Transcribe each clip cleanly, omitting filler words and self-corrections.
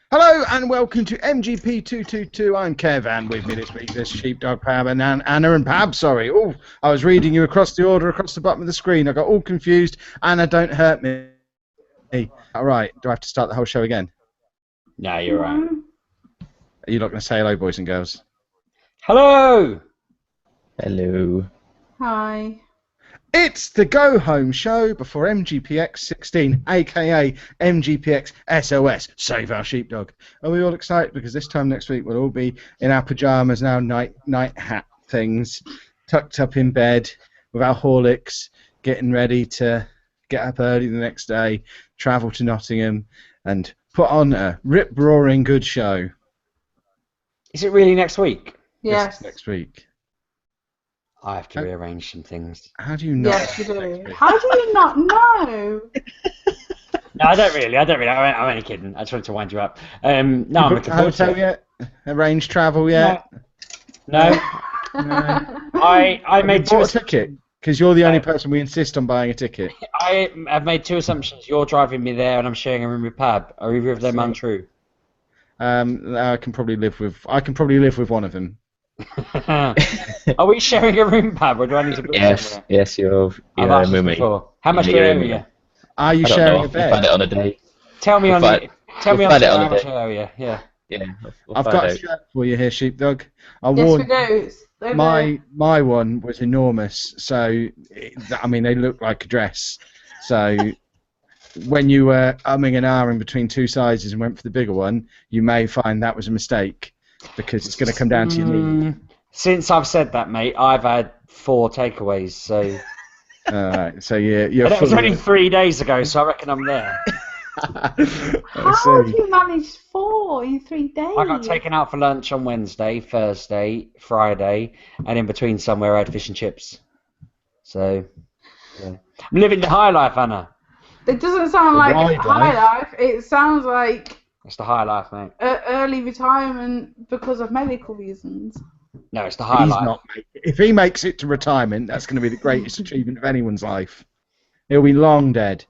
Hello and welcome to MGP222. I'm Kev, and with me this week there's Sheepdog, Pab, and Anna and Pab. Sorry. Oh, I was reading you across the order across the bottom of the screen. I got all confused. Anna, don't hurt me. All right. Do I have to start the whole show again? No, you're right. Are you not going to say hello, boys and girls? Hello. Hello. Hi. It's the go-home show before MGPX 16, aka MGPX SOS, Save Our Sheepdog. Are we all excited? Because this time next week we'll all be in our pyjamas now, night hat things, tucked up in bed with our Horlicks, getting ready to get up early the next day, travel to Nottingham, and put on a rip-roaring good show. Is it really next week? Yes. It's next week. I have to rearrange some things. How do you not? Yes, you do. How do you not know? No, I don't really. I'm only kidding. I just wanted to wind you up. No, I'm looking forward to it. Yet? Arranged travel yet? No. I made bought a ticket because you're the only person we insist on buying a ticket. I have made two assumptions. You're driving me there, and I'm sharing a room with Pab. Are either of them untrue? I can probably live with one of them. Are we sharing a room, Pab, or do I need to book somewhere? Yes, you're I've asked with this me. before. How much You're in area? Are you I don't sharing know. a We'll bed? find it on a day. Tell me We'll on find- how we'll find it on the much day. area. Yeah. Yeah, we'll I've find got out. a shirt for you here, Sheepdog. I Yes, we warned do. Over my one was enormous, so I mean they look like a dress. So when you were umming and ahhing between two sizes and went for the bigger one, you may find that was a mistake because it's going to come down to your knee. Since I've said that, mate, I've had 4 takeaways, so... Alright, so you're And it was fully... only 3 days ago, so I reckon I'm there. How do you manage 4 in 3 days? I got taken out for lunch on Wednesday, Thursday, Friday, and in between somewhere I had fish and chips. So, yeah. I'm living the high life, Anna. It doesn't sound like Why, high life. It sounds like It's the high life, mate. early retirement because of medical reasons. No, it's the high He's life. not. If he makes it to retirement, that's going to be the greatest achievement of anyone's life. He'll be long dead.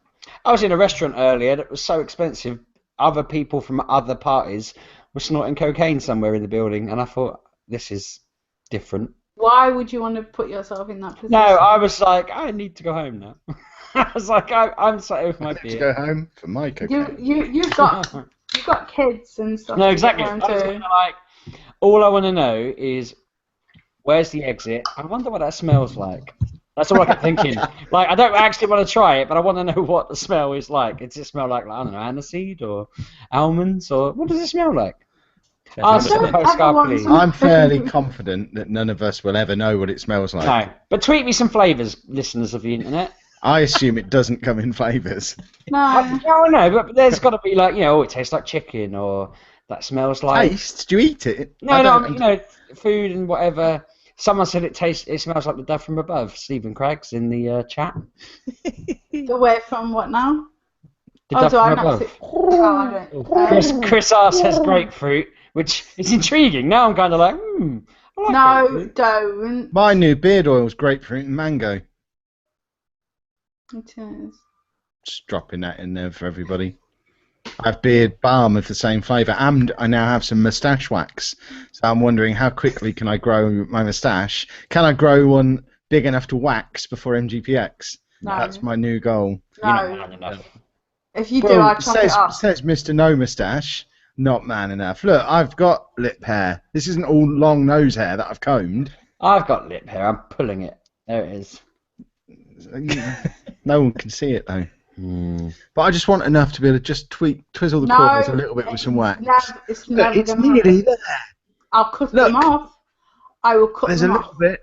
I was in a restaurant earlier that was so expensive, other people from other parties were snorting cocaine somewhere in the building, and I thought, this is different. Why would you want to put yourself in that position? No, I was like, I need to go home now. I was like, I'm sat with my I have to beer. go home for my cocaine. You've got kids and stuff. No, to exactly. get I home was to. kinda like, all I want to know is, where's the exit? I wonder what that smells like. That's all I kept thinking. Like, I don't actually want to try it, but I want to know what the smell is like. Does it smell like, I don't know, aniseed or almonds, or what does it smell like? Answer the postcard, please. I'm fairly confident that none of us will ever know what it smells like. No, but tweet me some flavours, listeners of the internet. I assume it doesn't come in flavours. No. No, but there's got to be like, oh, it tastes like chicken, or that smells like... Taste? Do you eat it? No, food and whatever. Someone said it smells like the dove from above. Stephen Craggs in the chat. Away from what now? The dove do I from not above. see? Oh, I don't. Chris R says grapefruit, which is intriguing. Now I'm kind of like, I like No, grapefruit. don't. My new beard oil is grapefruit and mango. It is. Just dropping that in there for everybody. I have beard balm of the same flavour, and I now have some moustache wax. So I'm wondering how quickly can I grow my moustache? Can I grow one big enough to wax before MGPX? No. That's my new goal. You're not No. man enough. If you do, I'll chop it off. says Mr. No Moustache, not man enough. Look, I've got lip hair. This isn't all long nose hair that I've combed. I've got lip hair. I'm pulling it. There it is. No one can see it though. But I just want enough to be able to just twizzle the corners a little bit with some wax. It's never It's gonna nearly happen. there. I'll cut Look. them off. I will cut There's them a off. little bit.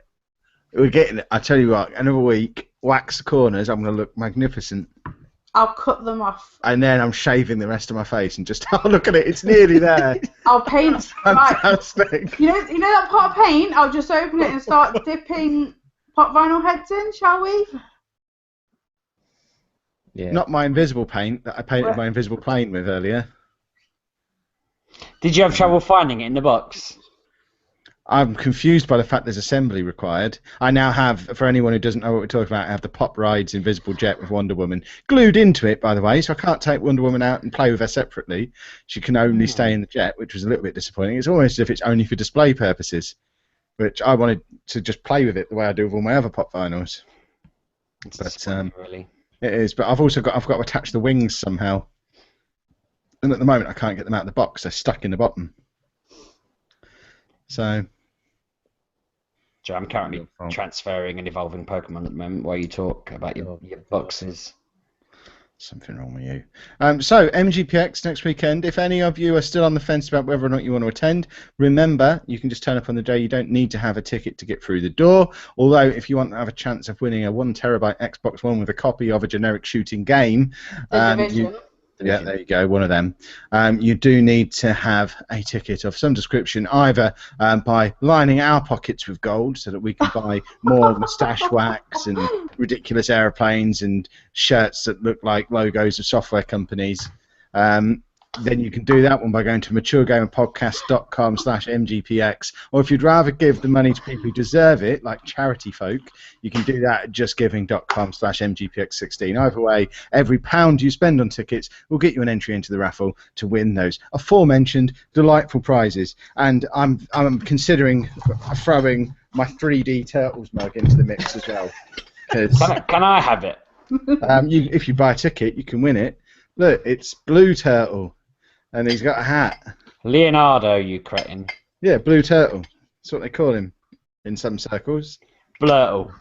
We're getting it. I tell you what, another week, wax the corners, I'm going to look magnificent. I'll cut them off. And then I'm shaving the rest of my face and just, oh, look at it, it's nearly there. I'll paint. Right. Fantastic. You know that pot of paint? I'll just open it and start dipping pot vinyl heads in, shall we? Yeah. Not my invisible paint that I painted my invisible plane with earlier. Did you have trouble finding it in the box? I'm confused by the fact there's assembly required. I now have, for anyone who doesn't know what we're talking about, I have the Pop Rides Invisible Jet with Wonder Woman glued into it, by the way, so I can't take Wonder Woman out and play with her separately. She can only stay in the jet, which was a little bit disappointing. It's almost as if it's only for display purposes, which I wanted to just play with it the way I do with all my other Pop vinyls. But really. it is. But I've got to attach the wings somehow, and at the moment I can't get them out of the box. They're stuck in the bottom. So. So I'm currently transferring and evolving Pokemon at the moment while you talk about your boxes. Something wrong with you. So, MGPX next weekend. If any of you are still on the fence about whether or not you want to attend, remember, you can just turn up on the day. You don't need to have a ticket to get through the door. Although, if you want to have a chance of winning a 1 terabyte Xbox One with a copy of a generic shooting game, yeah, there you go, one of them. You do need to have a ticket of some description, either by lining our pockets with gold so that we can buy more moustache wax and ridiculous aeroplanes and shirts that look like logos of software companies. Then you can do that one by going to maturegamerpodcast.com/MGPX, or if you'd rather give the money to people who deserve it, like charity folk, you can do that at justgiving.com/MGPX16. Either way, every £1 you spend on tickets will get you an entry into the raffle to win those aforementioned delightful prizes. And I'm considering throwing my 3D Turtles mug into the mix as well. Can I have it? If you buy a ticket, you can win it. Look, it's Blue Turtle. And he's got a hat. Leonardo, you cretin. Yeah, Blue Turtle. That's what they call him in some circles. Blurtle.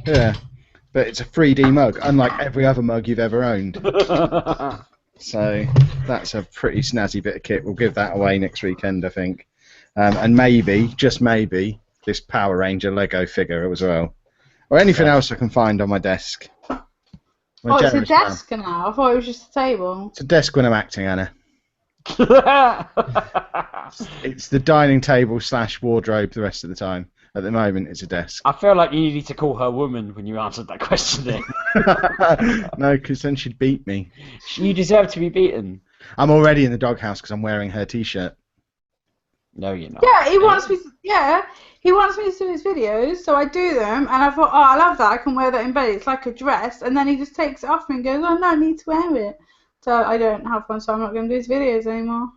Yeah, but it's a 3D mug, unlike every other mug you've ever owned. So that's a pretty snazzy bit of kit. We'll give that away next weekend, I think. And maybe, just maybe, this Power Ranger Lego figure as well. Or anything else I can find on my desk. Oh, it's a desk now. I thought it was just a table. It's a desk when I'm acting, Anna. It's the dining table / wardrobe the rest of the time. At the moment, it's a desk. I feel like you needed to call her woman when you answered that question then. No, because then she'd beat me. You deserve to be beaten. I'm already in the doghouse because I'm wearing her t-shirt. No, you're not. Yeah, he wants me. He wants me to do his videos, so I do them, and I thought, oh, I love that. I can wear that in bed. It's like a dress, and then he just takes it off me and goes, oh no, I need to wear it. So I don't have one, so I'm not going to do his videos anymore.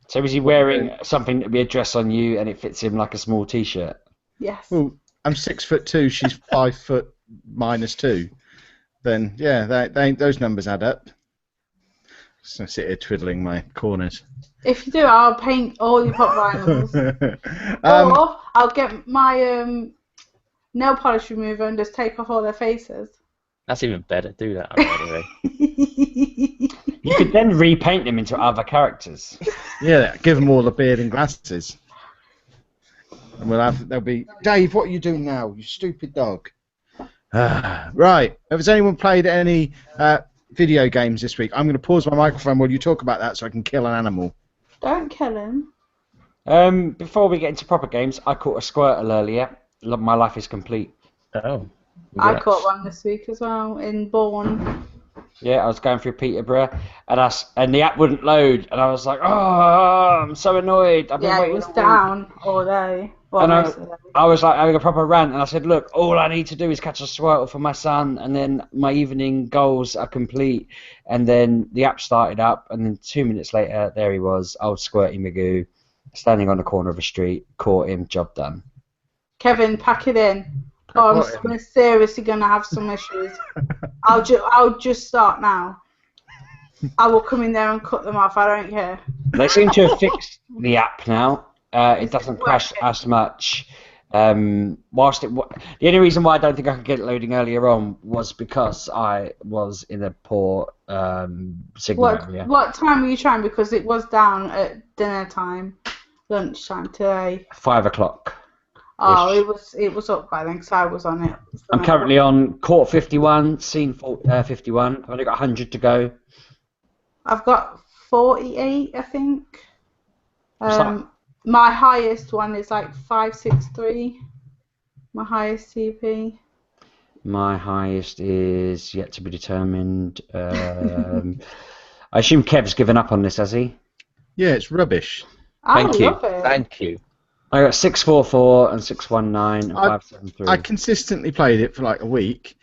So is he wearing something to be a dress on you, and it fits him like a small t-shirt? Yes. Well, I'm 6'2", she's 5 foot -2. Then yeah, those numbers add up. So I sit here twiddling my corners. If you do, I'll paint all your pop vinyls. Or I'll get my nail polish remover and just take off all their faces. That's even better. Do that, by the way. You could then repaint them into other characters. Yeah, give them all the beard and glasses. And they'll be, Dave, what are you doing now, you stupid dog? Right, has anyone played any video games this week? I'm going to pause my microphone while you talk about that so I can kill an animal. Don't kill him. Before we get into proper games, I caught a Squirtle earlier. My life is complete. Oh. I caught one this week as well in Bourne. Yeah, I was going through Peterborough, and the app wouldn't load, and I was like, oh, I'm so annoyed. I've been waiting. It was down all day. And I was like having a proper rant, and I said, look, all I need to do is catch a Squirtle for my son, and then my evening goals are complete. And then the app started up, and then 2 minutes later, there he was, old Squirty Magoo, standing on the corner of a street, caught him, job done. Kevin, pack it in. Oh, I'm seriously going to have some issues. I'll just start now. I will come in there and cut them off. I don't care. They seem to have fixed the app now. It doesn't crash as much. The only reason why I don't think I could get it loading earlier on was because I was in a poor signal area. What time were you trying? Because it was down at dinner time, lunchtime today. 5 o'clock. Oh, it was up by then because I was on it. I'm currently on court 51, scene 51. I've only got 100 to go. I've got 48, I think. My highest one is like 563. My highest CP. My highest is yet to be determined. I assume Kev's given up on this, has he? Yeah, it's rubbish. Thank you. Love it. Thank you. I got 644 and 619 and 573. I consistently played it for like a week.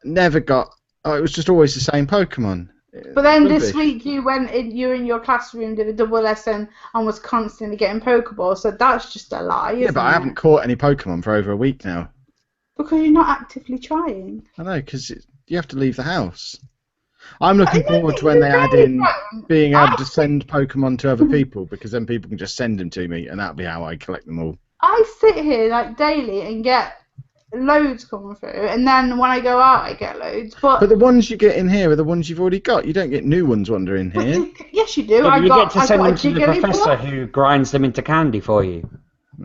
Never got. Oh, it was just always the same Pokemon. But then Rubbish. this week you went in, you in your classroom did a double lesson and was constantly getting Pokeballs, so that's just a lie, isn't Yeah, but I it? haven't caught any Pokemon for over a week now. Because you're not actively trying. I know, because you have to leave the house. I'm looking I don't forward to think when you they add really in don't. being able to send Pokemon to other people, because then people can just send them to me, and that'll be how I collect them all. I sit here like daily and get loads coming through, and then when I go out I get loads. But the ones you get in here are the ones you've already got. You don't get new ones wandering here. Yes, you do. Yeah, I but you got get to send a them to the professor Jigglypuff. who grinds them into candy for you.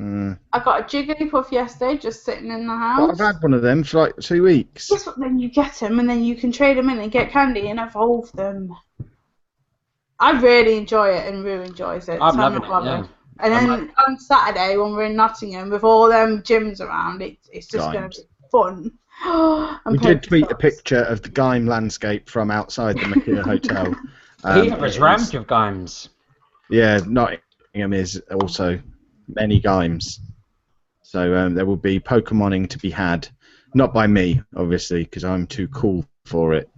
I got a Jigglypuff yesterday, just sitting in the house. Well, I've had one of them for like 2 weeks. Yes, but then you get them, and then you can trade them in and get candy and evolve them. I really enjoy it, and Rue enjoys it. I'm so loving not it, yeah. bothered. And then on Saturday, when we're in Nottingham with all them gyms around, it's just going to be fun. And We did tweet a Pokestops. picture of the Gaim landscape from outside the Makita Hotel. He was rammed with games. Yeah, Nottingham is also many Gaims. So there will be Pokemoning to be had. Not by me, obviously, because I'm too cool for it.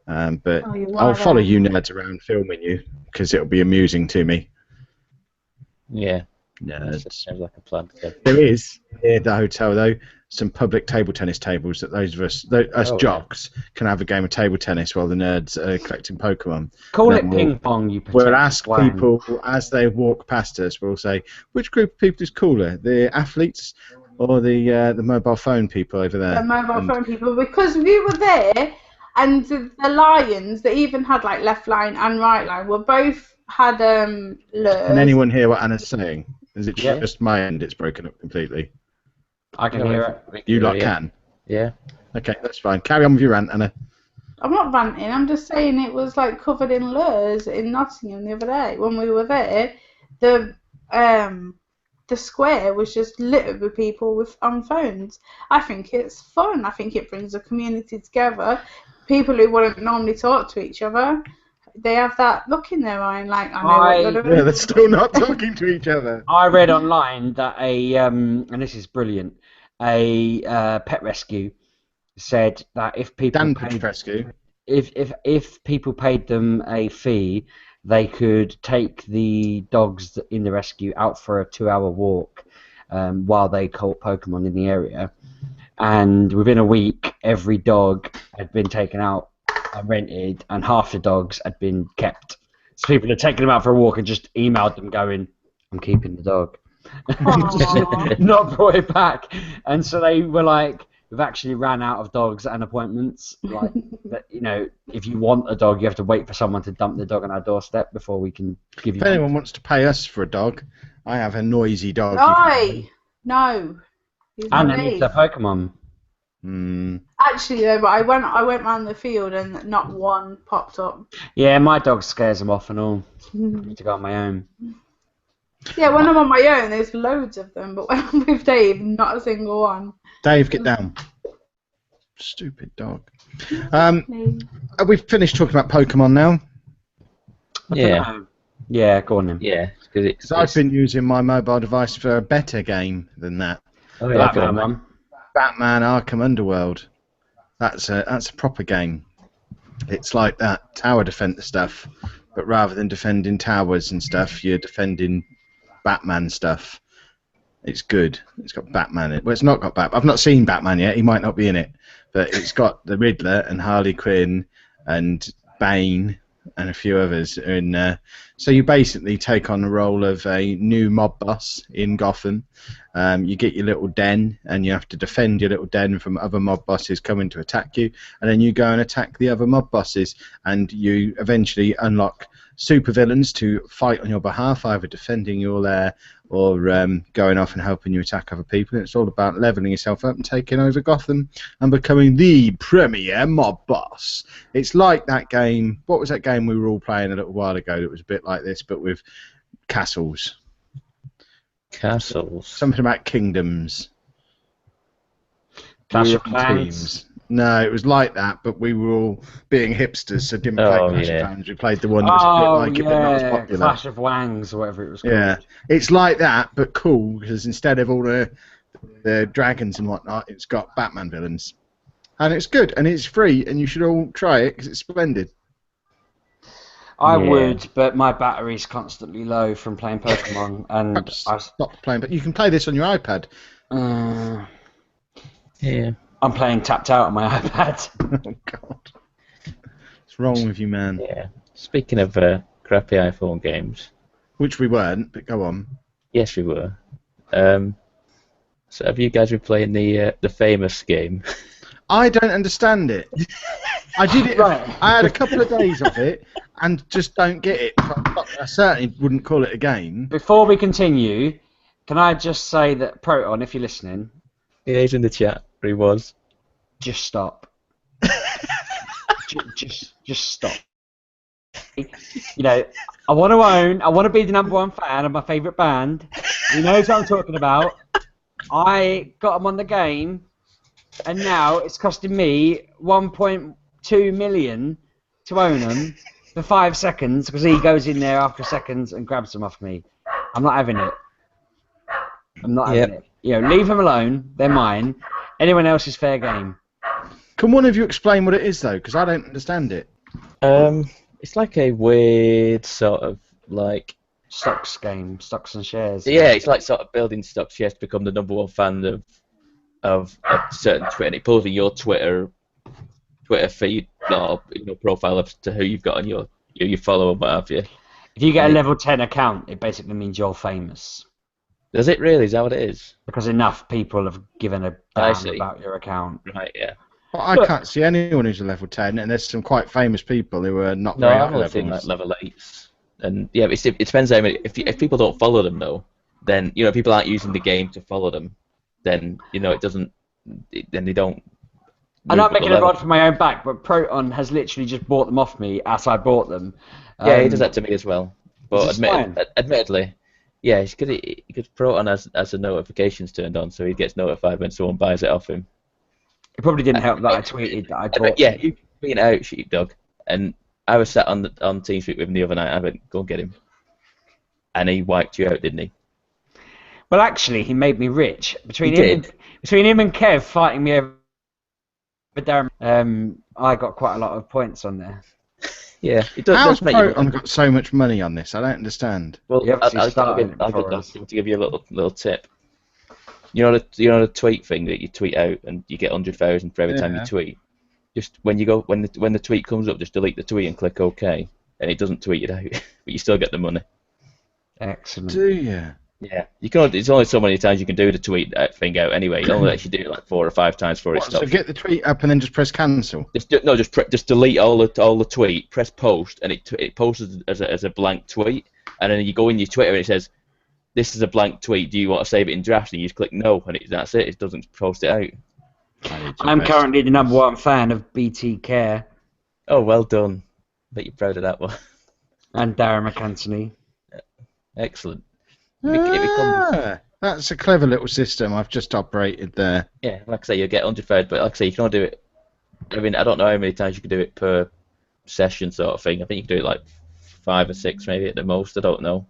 But Oh, you I'll are, follow you nerds around filming you, because it'll be amusing to me. Yeah. Nerds. That sounds like a plan. So. There is, near the hotel, though, some public table tennis tables that those of us, jocks, can have a game of table tennis while the nerds are collecting Pokemon. Call And it then ping pong, you We'll potential ask swine. people as they walk past us. We'll say, which group of people is cooler, the athletes or the mobile phone people over there? The mobile And phone people, because we were there, and the Lions, they even had like left line and right line, were both had lures. Can anyone hear what Anna's saying? Is it Yeah. just my end? It's broken up completely. I can hear it. You lot can. Yeah. Okay, that's fine. Carry on with your rant, Anna. I'm not ranting. I'm just saying it was like covered in lures in Nottingham the other day when we were there. The square was just littered with people on phones. I think it's fun. I think it brings a community together. People who wouldn't normally talk to each other, they have that look in their eye, like I know what you're doing. Yeah, they're still not talking to each other. I read online that and this is brilliant, a pet rescue said that if people Dan paid, Petrescu. if people paid them a fee, they could take the dogs in the rescue out for a 2-hour walk while they caught Pokemon in the area. And within a week, every dog had been taken out and rented, and half the dogs had been kept. So people had taken them out for a walk and just emailed them going, I'm keeping the dog. Aw. Not brought it back. And so they were like, we've actually ran out of dogs and appointments. Like, that, you know, if you want a dog, you have to wait for someone to dump the dog on our doorstep before we can give you If one. anyone wants to pay us for a dog, I have a noisy dog. No. He's And not then me. it's a Pokemon. Actually, though, but I went round the field and not one popped up. Yeah, my dog scares them off and all. I need to go on my own. Yeah, when I'm on my own, there's loads of them, but when I'm with Dave, not a single one. Dave, get down. Stupid dog. Me. Have we finished talking about Pokemon now? Yeah. Yeah, go on then. Yeah. Because I've been using my mobile device for a better game than that. Oh, The yeah, Batman one. Batman Arkham Underworld. That's a proper game. It's like that tower defense stuff, but rather than defending towers and stuff, you're defending Batman stuff. It's good. It's got Batman in it. Well, it's not got Batman. I've not seen Batman yet. He might not be in it, but it's got the Riddler and Harley Quinn and Bane and a few others in there. So you basically take on the role of a new mob boss in Gotham. You get your little den, and you have to defend your little den from other mob bosses coming to attack you, and then you go and attack the other mob bosses, and you eventually unlock supervillains to fight on your behalf, either defending you there or going off and helping you attack other people. It's all about leveling yourself up and taking over Gotham and becoming the premier mob boss. It's like that game. What was that game we were all playing a little while ago that was a bit like this, but with castles? Castles. Something about kingdoms. Clash You of were on Clans. teams. No, it was like that, but we were all being hipsters, so didn't play Oh, Clash yeah. of Clans. We played the one that was a bit like it, but not as popular. Clash of Wangs or whatever it was called. Yeah, it's like that, but cool, because instead of all the dragons and whatnot, it's got Batman villains. And it's good, and it's free, and you should all try it, because it's splendid. I Yeah. would, but my battery's constantly low from playing Pokemon, and Perhaps stop playing, but you can play this on your iPad. Yeah. I'm playing Tapped Out on my iPad. Oh, God. What's wrong with you, man? Yeah. Speaking of crappy iPhone games, Which we weren't, but go on. yes, we were. So have you guys been playing the famous game? I don't understand it. I did it. Right. I had a couple of days of it, and just don't get it. I certainly wouldn't call it a game. Before we continue, can I just say that Proton, if you're listening, Yeah, he's in the chat. He was. just stop. just stop. You know, I want to be the #1 fan of my favourite band. He knows what I'm talking about. I got him on the game, and now it's costing me 1.2 million to own them for 5 seconds because he goes in there after seconds and grabs them off me. I'm not having it. I'm not having it. You know, leave them alone. They're mine. Anyone else is fair game. Can one of you explain what it is, though? Because I don't understand it. It's like a weird sort of like. Stocks game, stocks and shares. Yeah, it's like sort of building stocks. You have to become the #1 fan of a certain Twitter. And it pulls in your Twitter feed or profile up to who you've got on your follow and what have you. If you get a level 10 account, it basically means you're famous. Does it really? Is that what it is? Because enough people have given a I damn see. about your account. Right. Yeah. Well, I can't see anyone who's a level 10, and there's some quite famous people who are not No, very I've high only seen levels. like level 8s. And yeah, it depends how many. If people don't follow them though, then people aren't using the game to follow them. Then it doesn't. Then they don't. I'm not move up making the a level. rod for my own back, but Proton has literally just bought them off me as I bought them. Yeah, he does that to me as well. But Is this fine? admittedly, yeah, it's because Proton has the notifications turned on, so he gets notified when someone buys it off him. It probably didn't help that I tweeted that I bought. Yeah, you being out, sheepdog, and I was sat on TeamSpeak with him the other night. I went, go and get him, and he wiped you out, didn't he? Well, actually, he made me rich. Between He him and Kev fighting me over Darren, I got quite a lot of points on there. Yeah, it does. How's does make you. Proton got so much money on this? I don't understand. Well, He obviously I'll started give before us. to give you a little tip. You know the tweet thing that you tweet out and you get 100,000 for every time you Yeah. tweet. Just when the tweet comes up, just delete the tweet and click OK, and it doesn't tweet it out, but you still get the money. Excellent. Do you? Yeah, you can. It's only so many times you can do the tweet thing out anyway. You only actually do it like 4 or 5 times before it What, so stops. get the tweet up and then just press cancel. Just delete all the tweet, press post, and it posts as a blank tweet, and then you go in your Twitter and it says, "This is a blank tweet. Do you want to save it in drafts?" And you just click no, and that's it. It doesn't post it out. I'm currently the #1 fan of BT Care Oh, well done. Bet you're proud of that one. and Darren McAntony. Excellent. It becomes, That's a clever little system I've just operated there. yeah, like I say, you'll get 100,000, but like I say, you can only do it. I mean, I don't know how many times you can do it per session, sort of thing. I think you can do it like 5 or 6, maybe at the most. I don't know.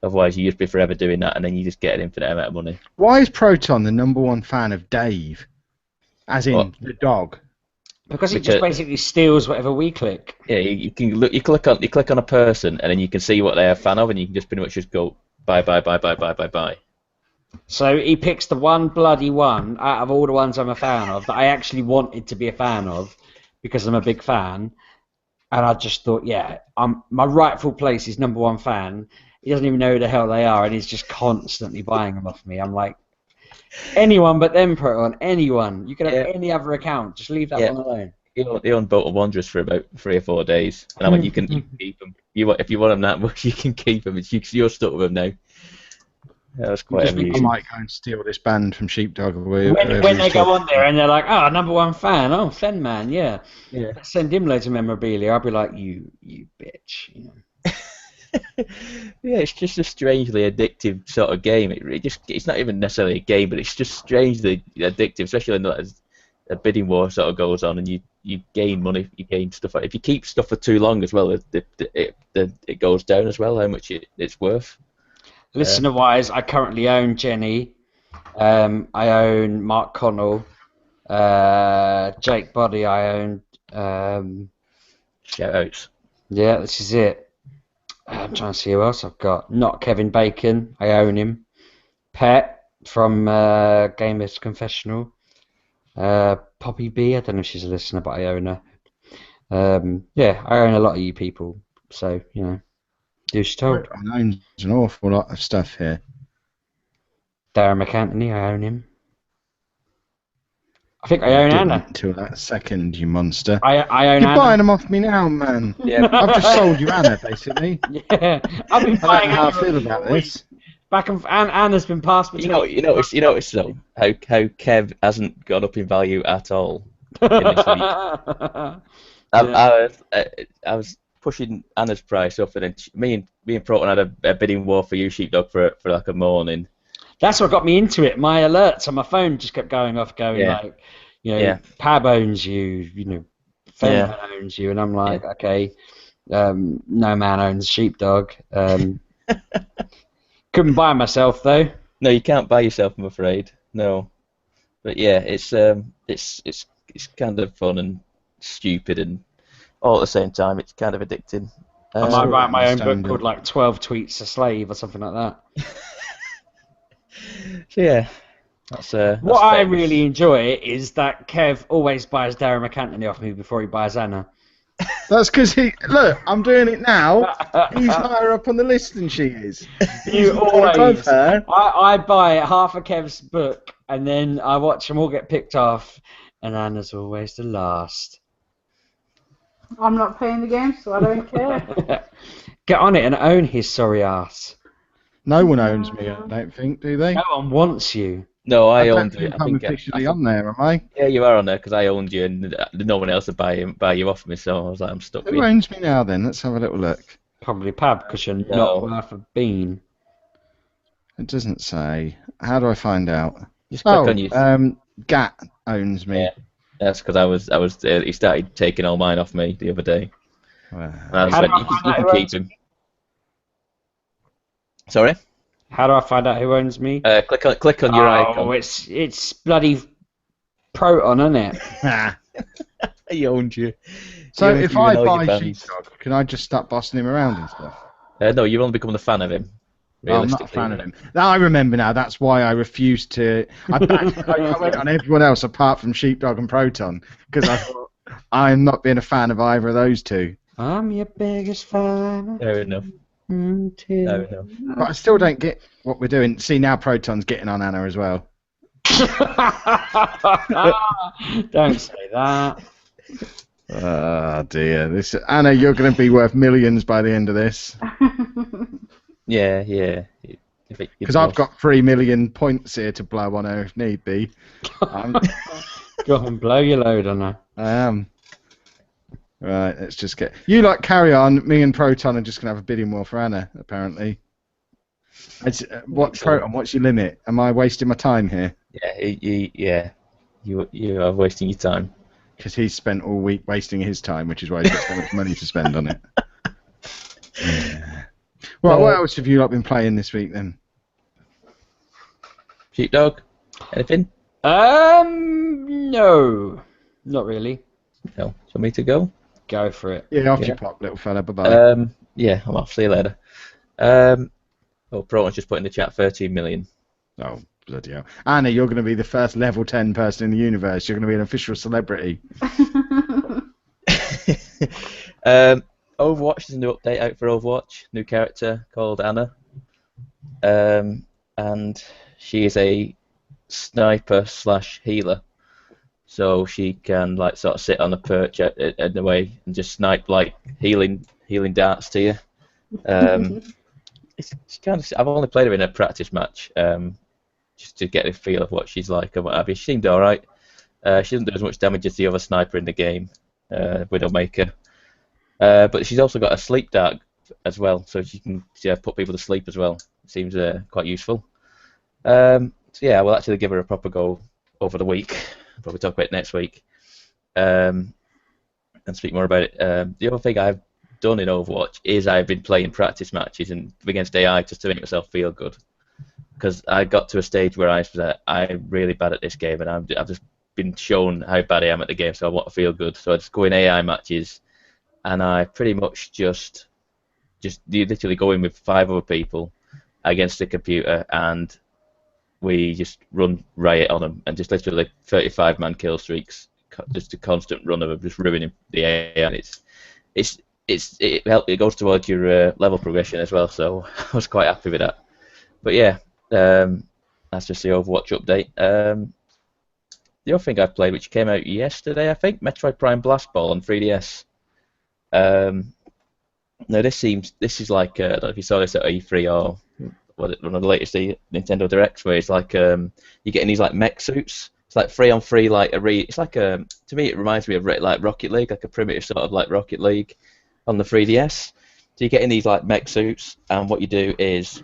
Otherwise, you just be forever doing that, and then you just get an infinite amount of money. Why is Proton the #1 fan of Dave? As in What? the dog. Because it Because- just basically steals whatever we click. Yeah, you can look. You click on a person, and then you can see what they're a fan of, and you can just pretty much just go buy. So he picks the one bloody one out of all the ones I'm a fan of that I actually wanted to be a fan of because I'm a big fan. And I just thought, yeah, my rightful place is #1 fan. He doesn't even know who the hell they are, and he's just constantly buying them off me. I'm like, anyone but them, Proton, anyone. You can have any other account. Just leave that Yeah. one alone. He owned Bolton Wanderers for about 3 or 4 days, and I went, you can keep them. If you want them that much, you can keep them. You're stuck with them now. That was quite I amusing. might go and steal this band from Sheepdog. When they go on there and they're like, oh, #1 fan, oh, Fen Man, yeah. Send him loads of memorabilia. I'll be like, you bitch. You know. Yeah, it's just a strangely addictive sort of game. It's not even necessarily a game, but it's just strangely addictive, especially a bidding war sort of goes on, and you gain money, you gain stuff. If you keep stuff for too long as well, it goes down as well how much it's worth. Listener-wise, I currently own Jenny. I own Mark Connell. Jake Body, I own. Shout outs. Yeah, this is it. I'm trying to see who else I've got. Not Kevin Bacon. I own him. Pet from Gamers Confessional. Poppy B. I don't know if she's a listener, but I own her. Yeah, I own a lot of you people. So, you know, do as told. I own an awful lot of stuff here. Darren McAntony, I own him. I think I own Didn't Anna. until that second, you monster. I own You're Anna. buying them off me now, man. Yeah. I've just sold you Anna, basically. Yeah, I've been I don't buying know how I Anna feel about this. back and Anna's been passed between. You notice though how Kev hasn't gone up in value at all in this week. I was pushing Anna's price up, and then me and Proton had a bidding war for you, Sheepdog, for like a morning. That's what got me into it. My alerts on my phone just kept going off, like, you know, Pab owns you, you know, Fenman owns you, and I'm like, okay, no man owns Sheepdog. Couldn't buy myself though. No, you can't buy yourself, I'm afraid. No, but yeah, it's kind of fun and stupid, and all at the same time, it's kind of addicting. I might write my own book called like 12 Tweets a Slave or something like that. So yeah, that's what I really enjoy is that Kev always buys Darren McAntony off me before he buys Anna. That's because look, I'm doing it now. He's higher up on the list than she is. You always. I buy half of Kev's book and then I watch them all get picked off, and Anna's always the last. I'm not playing the game, so I don't care. Get on it and own his sorry ass. No one owns me, I don't think, do they? No one wants you. No, I don't owned think it. I'm officially on there, am I? Yeah, you are on there because I owned you, and no one else would buy you off me. So I was like, I'm stuck with Who you. owns me now then? Let's have a little look. Probably Pab, because you're not worth a bean. It doesn't say. How do I find out? Just click on you. Gat owns me. Yeah, that's because I was. He started taking all mine off me the other day. Well, And I just went, you can keep him. Sorry. How do I find out who owns me? Click on your icon. Oh, it's bloody Proton, isn't it? He owned you. So He if owns I you with all buy your fans. Sheepdog, can I just start bossing him around and stuff? No, you've only become the fan of him. No, I'm not a fan of him. Now I remember now. That's why I refused to. I went on everyone else apart from Sheepdog and Proton because I thought I'm not being a fan of either of those two. I'm your biggest fan. Fair enough. Fair enough. But I still don't get what we're doing. See, now Proton's getting on Anna as well. Don't say that. Oh dear, this Anna, you're going to be worth millions by the end of this. Yeah. Because I've got 3 million points here to blow on her if need be. Go on, blow your load on her. I am. Right, let's just get... You carry on. Me and Proton are just going to have a bidding war for Anna, apparently. Proton, what's your limit? Am I wasting my time here? Yeah. You are wasting your time. Because he's spent all week wasting his time, which is why he's got so much money to spend on it. Yeah. Right, what else have you been playing this week then? Sheepdog? Anything? No. Not really. No. Do you want me to go? Go for it. Yeah, off you pop, little fella. Bye-bye. Yeah, I'm off. See you later. Proton's just put in the chat 13 million. Oh, bloody hell. Anna, you're going to be the first level 10 person in the universe. You're going to be an official celebrity. Overwatch, there's a new update out for Overwatch. New character called Anna. And she is a sniper / healer. So she can sort of sit on a perch in the way and just snipe healing darts to you. It's kind of. I've only played her in a practice match, just to get a feel of what she's like and what have you. She seemed all right. She doesn't do as much damage as the other sniper in the game, Widowmaker. But she's also got a sleep dart as well, so she can put people to sleep as well. It seems quite useful. So yeah, we'll actually give her a proper go over the week. I'll probably talk about it next week, and speak more about it. The other thing I've done in Overwatch is I've been playing practice matches and against AI just to make myself feel good. Because I got to a stage where I'm really bad at this game, and I've just been shown how bad I am at the game, so I want to feel good. So I just go in AI matches, and I pretty much just literally go in with 5 other people against the computer, and we just run riot on them, and just literally 35-man kill streaks, just a constant run of them, just ruining the AI. And it goes towards your level progression as well, so I was quite happy with that. But yeah, that's just the Overwatch update. The other thing I've played, which came out yesterday, I think, Metroid Prime Blast Ball on 3DS. Now this is like I don't know if you saw this at E3 or one of the latest Nintendo Directs, where it's like you're getting these like mech suits. It's like 3-on-3, like it's like to me it reminds me of like Rocket League, like a primitive sort of like Rocket League on the 3DS. So you're getting these like mech suits, and what you do is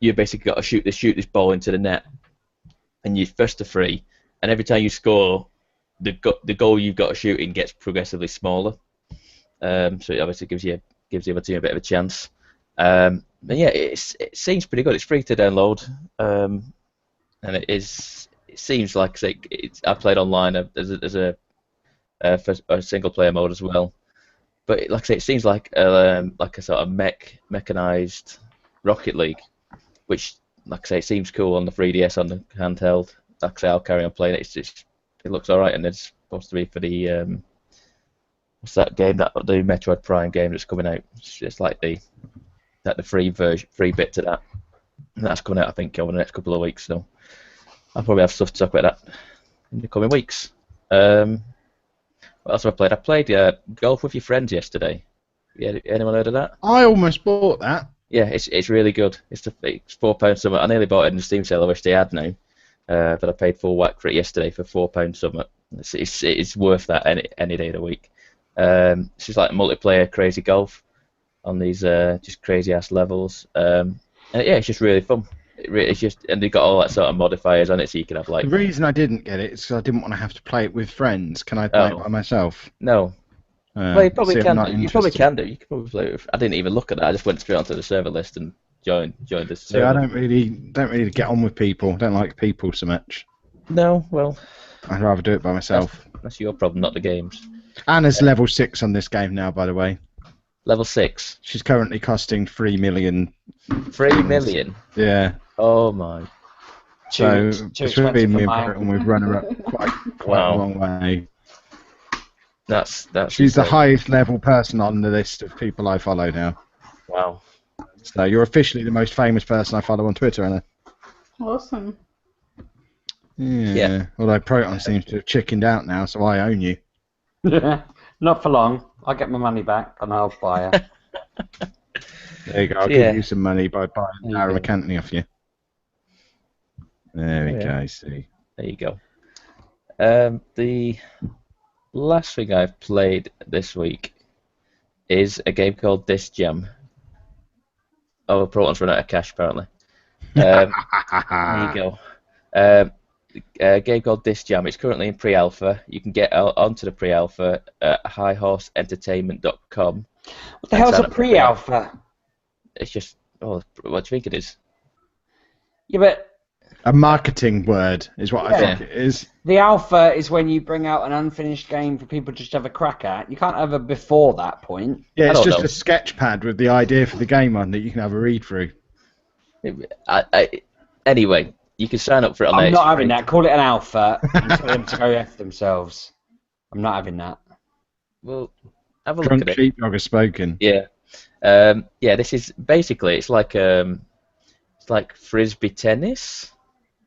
you basically got to shoot this ball into the net, and you first to 3, and every time you score, the goal you've got to shoot in gets progressively smaller. So it obviously gives the other team a bit of a chance. But yeah, it seems pretty good. It's free to download, and it seems like I played online as a single player mode as well. But like I say, it seems like a sort of mechanized Rocket League, which, like I say, it seems cool on the 3DS on the handheld. Like I say, I'll carry on playing it. It looks alright, and it's supposed to be for the what's that game, the Metroid Prime game that's coming out? It's like the free bit to that. And that's coming out, I think, over the next couple of weeks. So I'll probably have stuff to talk about that in the coming weeks. What else have I played? I played golf with your friends yesterday. Yeah, anyone heard of that? I almost bought that. Yeah, it's really good. It's £4 something. I nearly bought it in the Steam sale. I wish they had now, but I paid full whack for it yesterday for £4 something. It's worth that any day of the week. It's just like multiplayer crazy golf on these just crazy ass levels. And yeah, it's just really fun. And they got all that sort of modifiers on it, so you can have like. The reason I didn't get it is because I didn't want to have to play it with friends. Can I play it by myself? No. Well, you probably can. You probably can do. You can probably play it with. I didn't even look at that. I just went straight onto the server list and joined the server. See, I don't really get on with people. Don't like people so much. No, well. I'd rather do it by myself. That's your problem, not the game's. Anna's level 6 on this game now, by the way. Level 6. She's currently costing 3 million. 3 million. Yeah. Oh my. So between me and Britain, we've run her up quite a long way. That's. She's the highest level person on the list of people I follow now. Wow. So you're officially the most famous person I follow on Twitter, Anna. Awesome. Yeah. Although Proton seems to have chickened out now, so I own you. Not for long. I'll get my money back and I'll buy her. There you go. I'll give you some money by buying Lara McAntony off you. There we go. See. There you go. The last thing I've played this week is a game called Disc Jam. Oh, Proton's run out of cash apparently. There you go. A game called Disc Jam. It's currently in pre-alpha. You can get onto the pre-alpha at highhorseentertainment.com. What the hell's a pre-alpha? It's just, what do you think it is? Yeah, but a marketing word is what I think it is. The alpha is when you bring out an unfinished game for people just to have a crack at. You can't have a before that point. Yeah, it's just a sketch pad with the idea for the game on that you can have a read through. Anyway, you can sign up for it on there. I'm not having that. Call it an alpha and tell them to go F themselves. I'm not having that. Well, have a look at it. Sheepdog has spoken. Yeah. This is basically it's like frisbee tennis,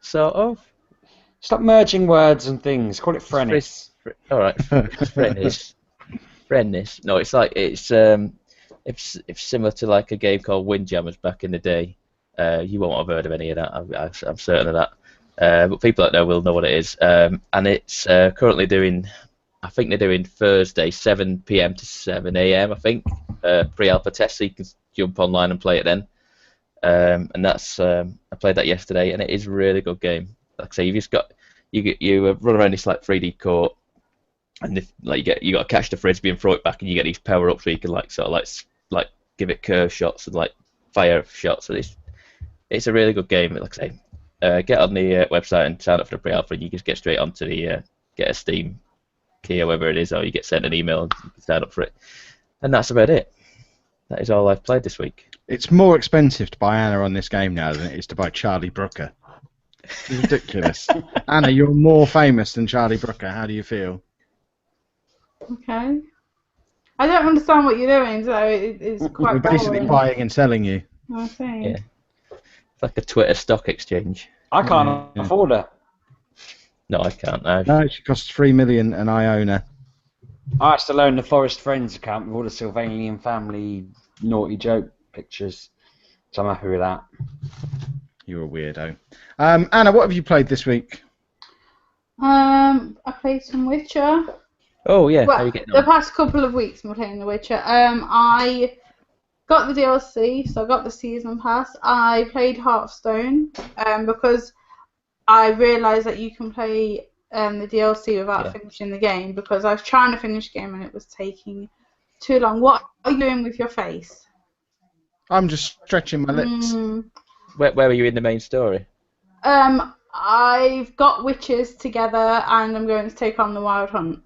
sort of. Stop merging words and things. Call it frennis. All right, frennis. Frennis. No, it's similar to like a game called Windjammers back in the day. You won't have heard of any of that. I'm certain of that. But people that know will know what it is. And it's currently doing. I think they're doing Thursday, 7 PM to 7 AM. I think pre-alpha test, so you can jump online and play it then. And that's I played that yesterday, and it is a really good game. Like I say, you run around this like 3D court, and you got to catch the frisbee and throw it back, and you get these power ups where you can like sort of like give it curve shots and like fire shots. So it's a really good game. Like I say, get on the website and sign up for the pre-alpha, and you just get straight onto the get a Steam key or whatever it is, or you get sent an email and you can sign up for it. And that's about it. That is all I've played this week. It's more expensive to buy Anna on this game now than it is to buy Charlie Brooker. It's ridiculous. Anna, you're more famous than Charlie Brooker. How do you feel? Okay. I don't understand what you're doing, so it's quite We're basically boring. buying and selling you. I think. Yeah. It's like a Twitter stock exchange. I can't Yeah. afford it. No, I can't. No, she costs $3 million, and I own her. I used to loan the Forest Friends account with all the Sylvanian family naughty joke pictures, so I'm happy with that. You're a weirdo. Anna, what have you played this week? I played some Witcher. Oh yeah, how are Well, you getting the on? past couple of weeks I'm playing The Witcher. I got the DLC, so I got the season pass. I played Hearthstone because I realised that you can play the DLC without finishing the game, because I was trying to finish the game and it was taking too long. What are you doing with your face? I'm just stretching my lips. Where were you in the main story? I've got witches together and I'm going to take on the Wild Hunt.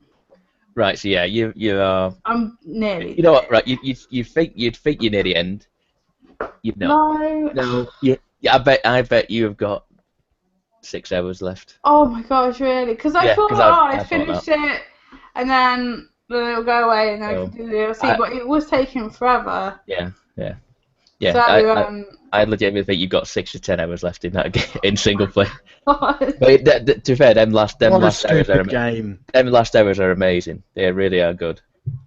Right, so yeah, you are. I'm nearly You know what? Right, you think you're near the end. You've not. No. Yeah, I bet you have got 6 hours left. Oh my gosh, really? Because I Yeah, thought, 'cause I I thought finished it, and then it'll go away, and then I can do the DLC. But it was taking forever. Yeah. So, I legitimately think you've got 6 to 10 hours left in that game, in single player. what? But to be fair, them last What a hours are stupid game. them last hours are amazing. They really are good.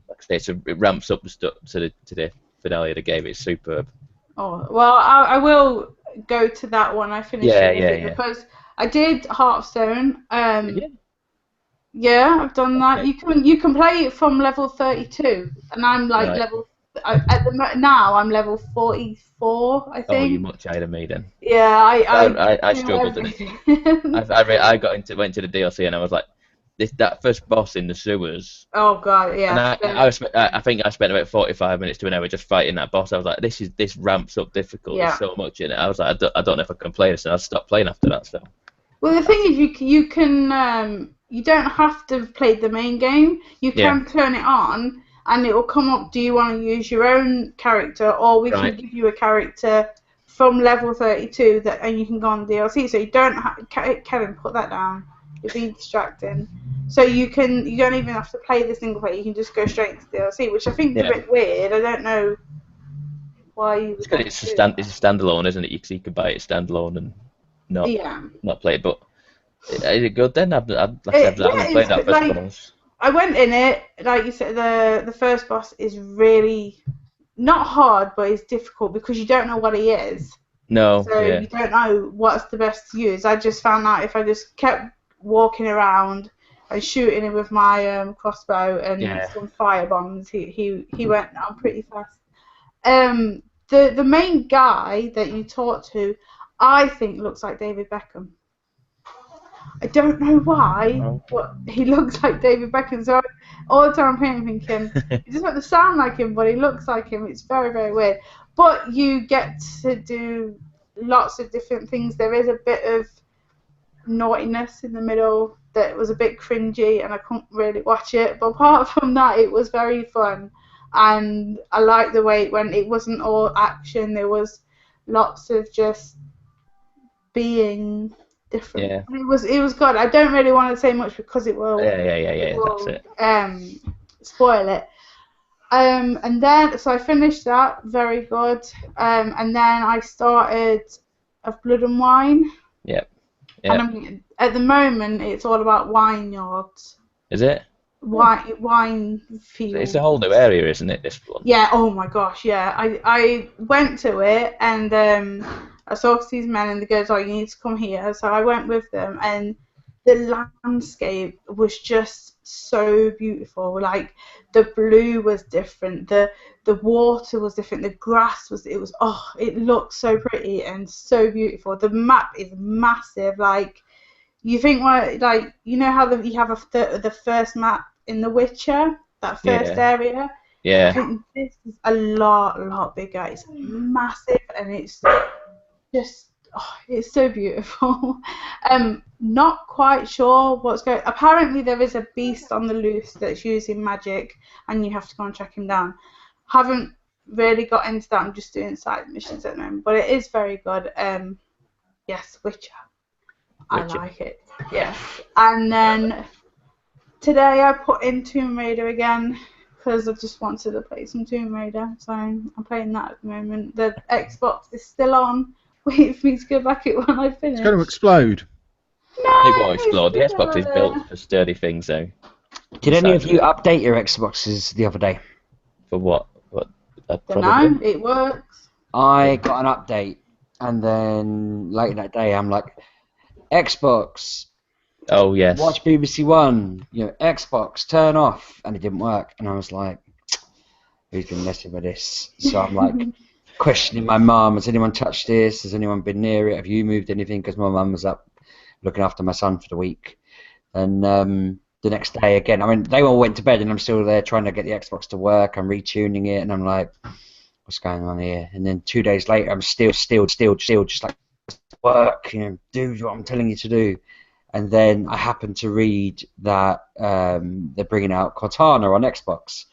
Like I say, it ramps up the stuff to the finale of the game. It's superb. Oh, well, I will go to that one. I finished it because I did Hearthstone. Yeah, I've done that. Okay. You can play it from level 32, and I'm like Right. now I'm level 44, I Oh, think. you're much higher than me then. Yeah, I do struggled in it. everything. I went to the DLC and I was like, that first boss in the sewers. Oh god, yeah. And I think I spent about 45 minutes to an hour just fighting that boss. I was like, this ramps up difficulty so much in it. I was like, I don't know if I can play this, and I stopped playing after that. So. Well, the thing is, you can you don't have to play the main game. You can turn it on, and it will come up. Do you want to use your own character, or we can give you a character from level 32 and you can go on the DLC. So you don't Kevin, put that down. You're being distracting. So you don't even have to play the single player. You can just go straight into the DLC, which I think is a bit weird. I don't know why you. It's because it's a standalone, isn't it? So you could buy it standalone and not play it. But is it good then? I've haven't played that first one. I went in it, like you said, the first boss is really not hard, but it's difficult because you don't know what he is. No. So you don't know what's the best to use. I just found out if I just kept walking around and shooting him with my crossbow and some fire bombs, he went down pretty fast. The main guy that you talk to, I think looks like David Beckham. I don't know why, but he looks like David Beckham. So all the time I'm playing thinking, he doesn't have to sound like him, but he looks like him. It's very, very weird. But you get to do lots of different things. There is a bit of naughtiness in the middle that was a bit cringy, and I couldn't really watch it. But apart from that, it was very fun, and I liked the way it went. It wasn't all action. There was lots of just being different. Yeah. It was good. I don't really want to say much because it will. Yeah. That's it. Spoil it. And then so I finished that, very good. And then I started Of Blood and Wine. Yep. And at the moment, it's all about vineyards. Is it? Wine fields. It's a whole new area, isn't it? This one. Yeah. Oh my gosh. Yeah. I went to it and I saw these men and the girls, oh, you need to come here. So I went with them, and the landscape was just so beautiful. Like the blue was different, the water was different, the grass it looked so pretty and so beautiful. The map is massive. Like you think like you know how you have the first map in The Witcher, that first area. Yeah. I think this is a lot bigger. It's massive and it's just it's so beautiful. Not quite sure what's going. Apparently there is a beast on the loose that's using magic, and you have to go and track him down. Haven't really got into that. I'm just doing side missions at the moment, but it is very good. Yes, Witcher. I like it. Yes. And then today I put in Tomb Raider again because I just wanted to play some Tomb Raider, so I'm playing that at the moment. The Xbox is still on, waiting for me to go back it when I finish. It's going to explode. No, It won't explode. The Xbox is built for sturdy things, though. Did any of you update your Xboxes the other day? For what? No, it works. I got an update, and then later that day I'm like, Xbox. Oh yes. Watch BBC One. Xbox, turn off, and it didn't work. And I was like, who's been messing with this? So I'm like questioning my mum. Has anyone touched this? Has anyone been near it? Have you moved anything? Because my mum was up looking after my son for the week. And the next day again, I mean, they all went to bed, and I'm still there trying to get the Xbox to work. I'm retuning it, and I'm like, what's going on here? And then 2 days later, I'm still just like, work, do what I'm telling you to do. And then I happened to read that they're bringing out Cortana on Xbox.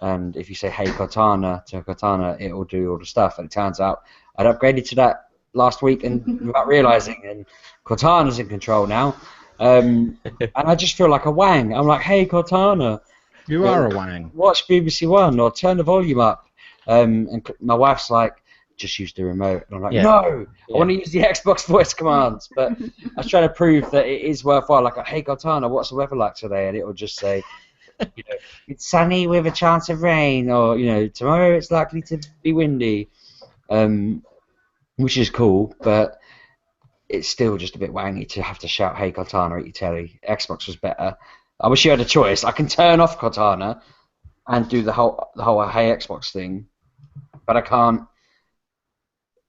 And if you say, hey, Cortana, to Cortana, it will do all the stuff. And it turns out I'd upgraded to that last week and without realizing. And Cortana's in control now. And I just feel like a wang. I'm like, hey, Cortana. You are a wang. Watch BBC One or turn the volume up. And my wife's like, just use the remote. And I'm like, no, I want to use the Xbox voice commands. But I was trying to prove that it is worthwhile. Like, hey, Cortana, what's the weather like today? And it will just say, it's sunny with a chance of rain, or tomorrow it's likely to be windy, which is cool, but it's still just a bit wangy to have to shout, hey, Cortana, at your telly. Xbox was better. I wish you had a choice. I can turn off Cortana and do the whole hey Xbox thing, but I can't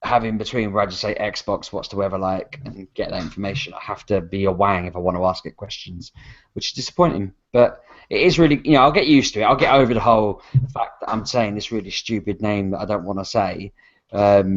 have in between where I just say Xbox, what's the weather like, and get that information. I have to be a wang if I want to ask it questions, which is disappointing. But it is really, I'll get used to it. I'll get over the whole fact that I'm saying this really stupid name that I don't want to say. But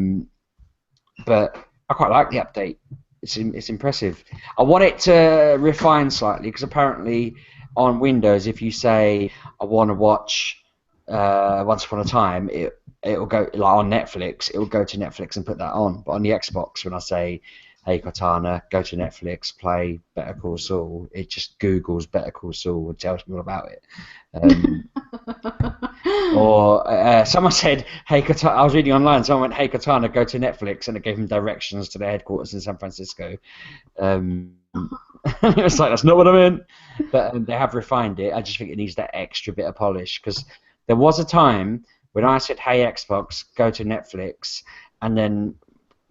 I quite like the update. It's impressive. I want it to refine slightly because apparently on Windows, if you say I want to watch Once Upon a Time, it will go like on Netflix. It will go to Netflix and put that on. But on the Xbox, when I say, "Hey Cortana, go to Netflix, play Better Call Saul," it just Googles Better Call Saul and tells me all about it. Or someone said, "Hey Cortana," I was reading online. Someone went, "Hey Cortana, go to Netflix," and it gave him directions to their headquarters in San Francisco. It was like, that's not what I meant. But they have refined it. I just think it needs that extra bit of polish because there was a time when I said, hey, Xbox, go to Netflix, and then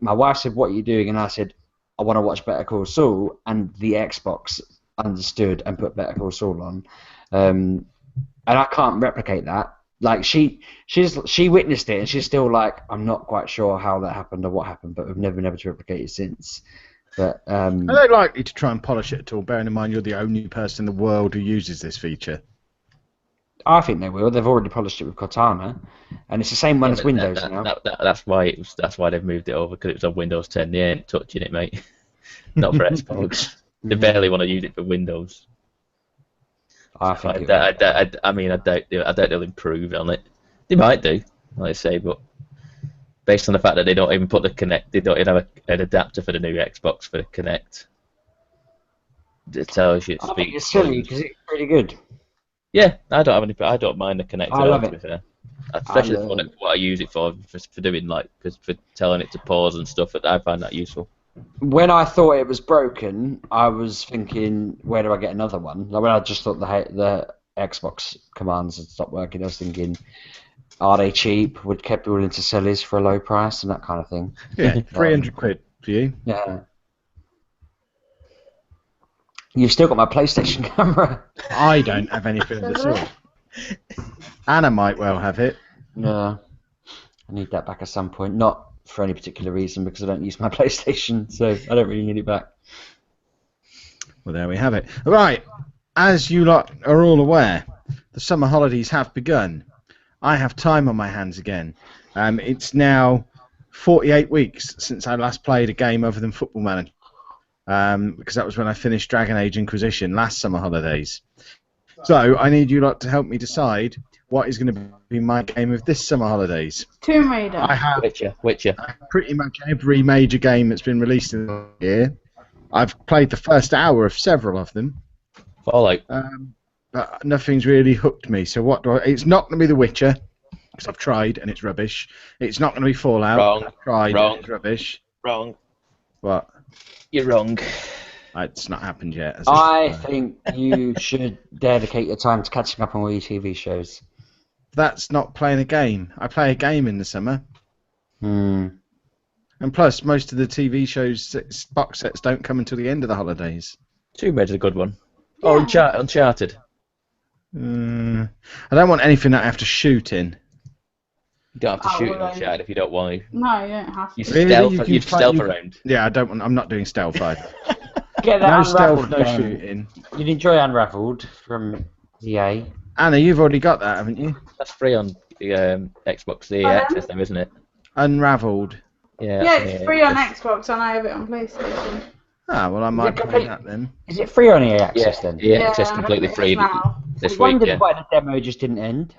my wife said, what are you doing? And I said, I want to watch Better Call Saul, and the Xbox understood and put Better Call Saul on. And I can't replicate that. Like, she witnessed it, and she's still like, I'm not quite sure how that happened or what happened, but we've never been able to replicate it since. But are they likely to try and polish it at all, bearing in mind you're the only person in the world who uses this feature? I think they will. They've already polished it with Cortana, and it's the same one as Windows now. That's why they've moved it over, because it was on Windows 10. They ain't touching it, mate. Not for Xbox. They barely want to use it for Windows. I think I doubt they'll improve on it. They might do, like I say, but based on the fact that they don't even put the Kinect, they don't even have an adapter for the new Xbox for the Kinect. It tells you. I think it's silly because it's pretty good. Yeah, I don't mind the Kinect. I love it. To be fair. Especially for what I use it for doing for telling it to pause and stuff. I find that useful. When I thought it was broken, I was thinking, where do I get another one? Like when I just thought the Xbox commands had stopped working, I was thinking, are they cheap? Would keep willing to sell his for a low price and that kind of thing. Yeah, 300 quid for you. Yeah. You've still got my PlayStation camera. I don't have anything of the sort. Anna might well have it. Yeah. I need that back at some point. Not for any particular reason, because I don't use my PlayStation, so I don't really need it back. Well, there we have it. Right, as you lot are all aware, the summer holidays have begun. I have time on my hands again. It's now 48 weeks since I last played a game other than Football Manager, because that was when I finished Dragon Age Inquisition last summer holidays. So I need you lot to help me decide what is going to be my game of this summer holidays. Tomb Raider. I have Witcher. pretty much every major game that's been released in the year. I've played the first hour of several of them. Fallout. But nothing's really hooked me. So what do I? It's not going to be The Witcher, because I've tried and it's rubbish. It's not going to be Fallout. Wrong. I've tried Wrong. and it's rubbish. Wrong. What? You're wrong. It's not happened yet. Has it? I think you should dedicate your time to catching up on all your TV shows. That's not playing a game. I play a game in the summer. Hmm. And plus, most of the TV shows box sets don't come until the end of the holidays. Tomb Raider's a good one. Oh, Uncharted. I don't want anything that I have to shoot in. You don't have to shoot in well, Uncharted if you don't want to. No, you don't have You to. Really? stealth around. Yeah, I don't want. I'm not doing stealth either. Get that No stealth, Unraveled no game. shooting. You'd enjoy Unraveled from EA. Anna, you've already got that, haven't you? That's free on the Xbox, the access them, isn't it? Unraveled. Yeah. Yeah, that's it's on free on Access. Xbox and I have it on PlayStation. Ah, well, I might play complete- that then. Is it free on EA Access Yeah, then? yeah, access Yeah, completely it is free now. this I week. wondered Yeah. why the demo just didn't end.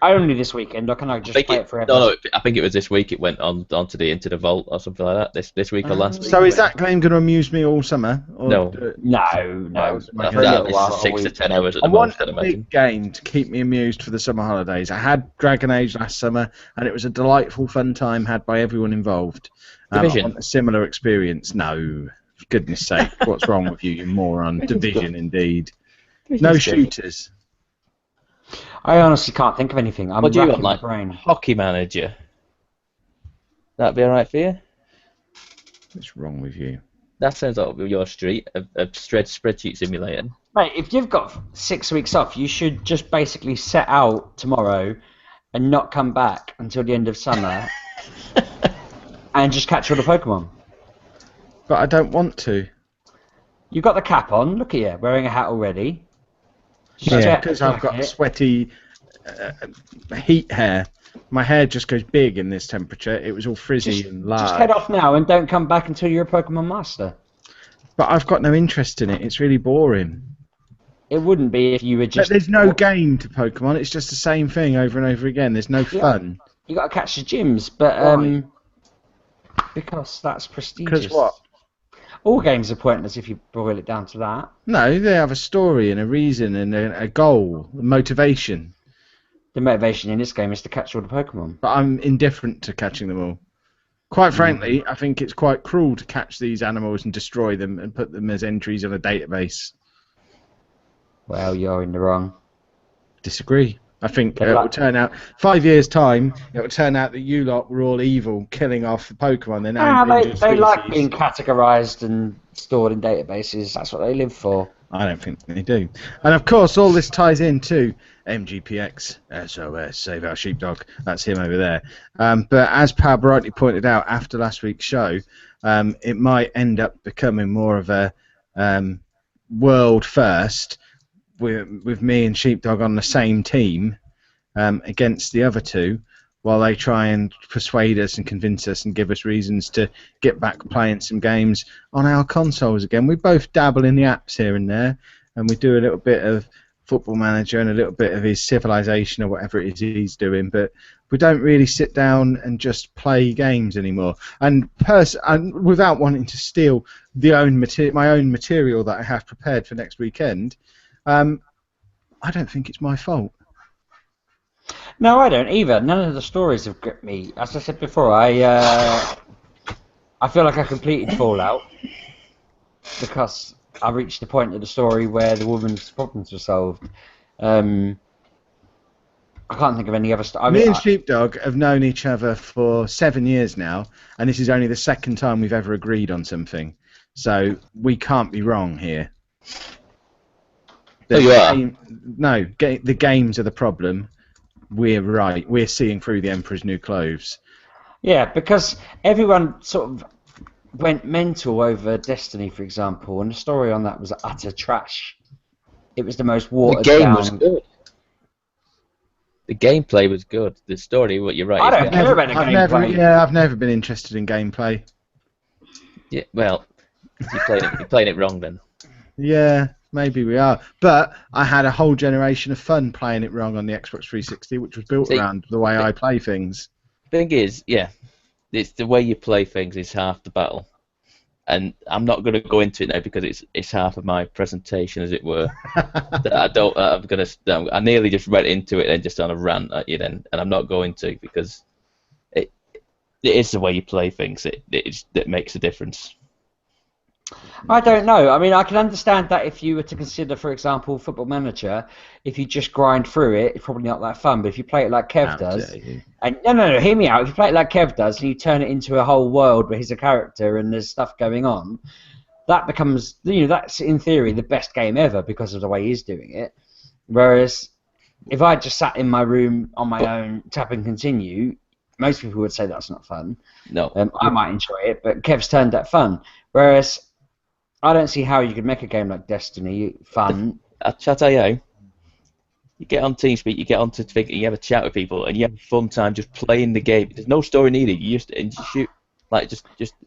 Only this weekend, or can I just play it forever? No, I think it was this week. It went onto the vault or something like that. This week or last week. So is that game going to amuse me all summer? Or No. No. After For a that, little while, it's 6 to a week. 10 hours at I the want most, I'd a imagine. big game to keep me amused for the summer holidays. I had Dragon Age last summer, and it was a delightful, fun time had by everyone involved. I Division. want a similar experience. No, for goodness sake, what's wrong with you, you moron? Division, indeed. No shooters. I honestly can't think of anything. I'm What do you racking want, my like brain. Hockey Manager? That'd be alright for you? What's wrong with you? That sounds like your street, a spreadsheet simulator. Mate, if you've got 6 weeks off, you should just basically set out tomorrow and not come back until the end of summer and just catch all the Pokemon. But I don't want to. You've got the cap on, look at you, wearing a hat already. Yeah, because I've got sweaty heat hair. My hair just goes big in this temperature. It was all frizzy and large. Just head off now and don't come back until you're a Pokemon master. But I've got no interest in it. It's really boring. It wouldn't be if you were But just... there's no game to Pokemon. It's just the same thing over and over again. There's no fun. You got to catch the gyms, but Why? because that's prestigious. Because what? All games are pointless if you boil it down to that. No, they have a story and a reason and a goal, a motivation. The motivation in this game is to catch all the Pokemon. But I'm indifferent to catching them all. Quite frankly, I think it's quite cruel to catch these animals and destroy them and put them as entries on a database. Well, you're in the wrong. Disagree. I think Yeah, it like- will turn out, 5 years' time, it will turn out that you lot were all evil, killing off the Pokemon. They're now endangered They like species. being categorised and stored in databases. That's what they live for. I don't think they do. And of course, all this ties into MGPX, SOS, Save Our Sheepdog. That's him over there. But as Pab rightly pointed out after last week's show, it might end up becoming more of a world first, with me and Sheepdog on the same team against the other two, while they try and persuade us and convince us and give us reasons to get back playing some games on our consoles again. We both dabble in the apps here and there, and we do a little bit of Football Manager and a little bit of his Civilization or whatever it is he's doing, but we don't really sit down and just play games anymore. And without wanting to steal my own material that I have prepared for next weekend, I don't think it's my fault. No, I don't either. None of the stories have gripped me. As I said before, I feel like I completed Fallout because I reached the point of the story where the woman's problems were solved. I can't think of any other story. Me and Sheepdog have known each other for 7 years now, and this is only the second time we've ever agreed on something. So we can't be wrong here. You are. The games are the problem. We're right. We're seeing through the Emperor's New Clothes. Yeah, because everyone sort of went mental over Destiny, for example, and the story on that was utter trash. It was the most The watered game was down. good. The gameplay was good. The story, what you're right. I is don't better. care about the gameplay. I've never been interested in gameplay. Yeah, well, you're playing it wrong then. Yeah, maybe we are. But I had a whole generation of fun playing it wrong on the Xbox 360, which was built around the way I play things. Thing is, yeah, it's the way you play things is half the battle. And I'm not going to go into it now because it's half of my presentation, as it were. I nearly just went into it and just on a rant at you then, and I'm not going to because it is the way you play things that makes a difference. I don't know. I mean, I can understand that if you were to consider, for example, Football Manager, if you just grind through it, it's probably not that fun. But if you play it like Kev does, and no, hear me out. If you play it like Kev does, and you turn it into a whole world where he's a character and there's stuff going on, that becomes, that's in theory the best game ever because of the way he's doing it. Whereas if I just sat in my room on my own, tap and continue, most people would say that's not fun. No, I might enjoy it, but Kev's turned that fun. Whereas I don't see how you could make a game like Destiny fun. I'll tell you, you get on TeamSpeak, you get on to Figure, you have a chat with people, and you have a fun time just playing the game. There's no story needed. You just shoot, like just.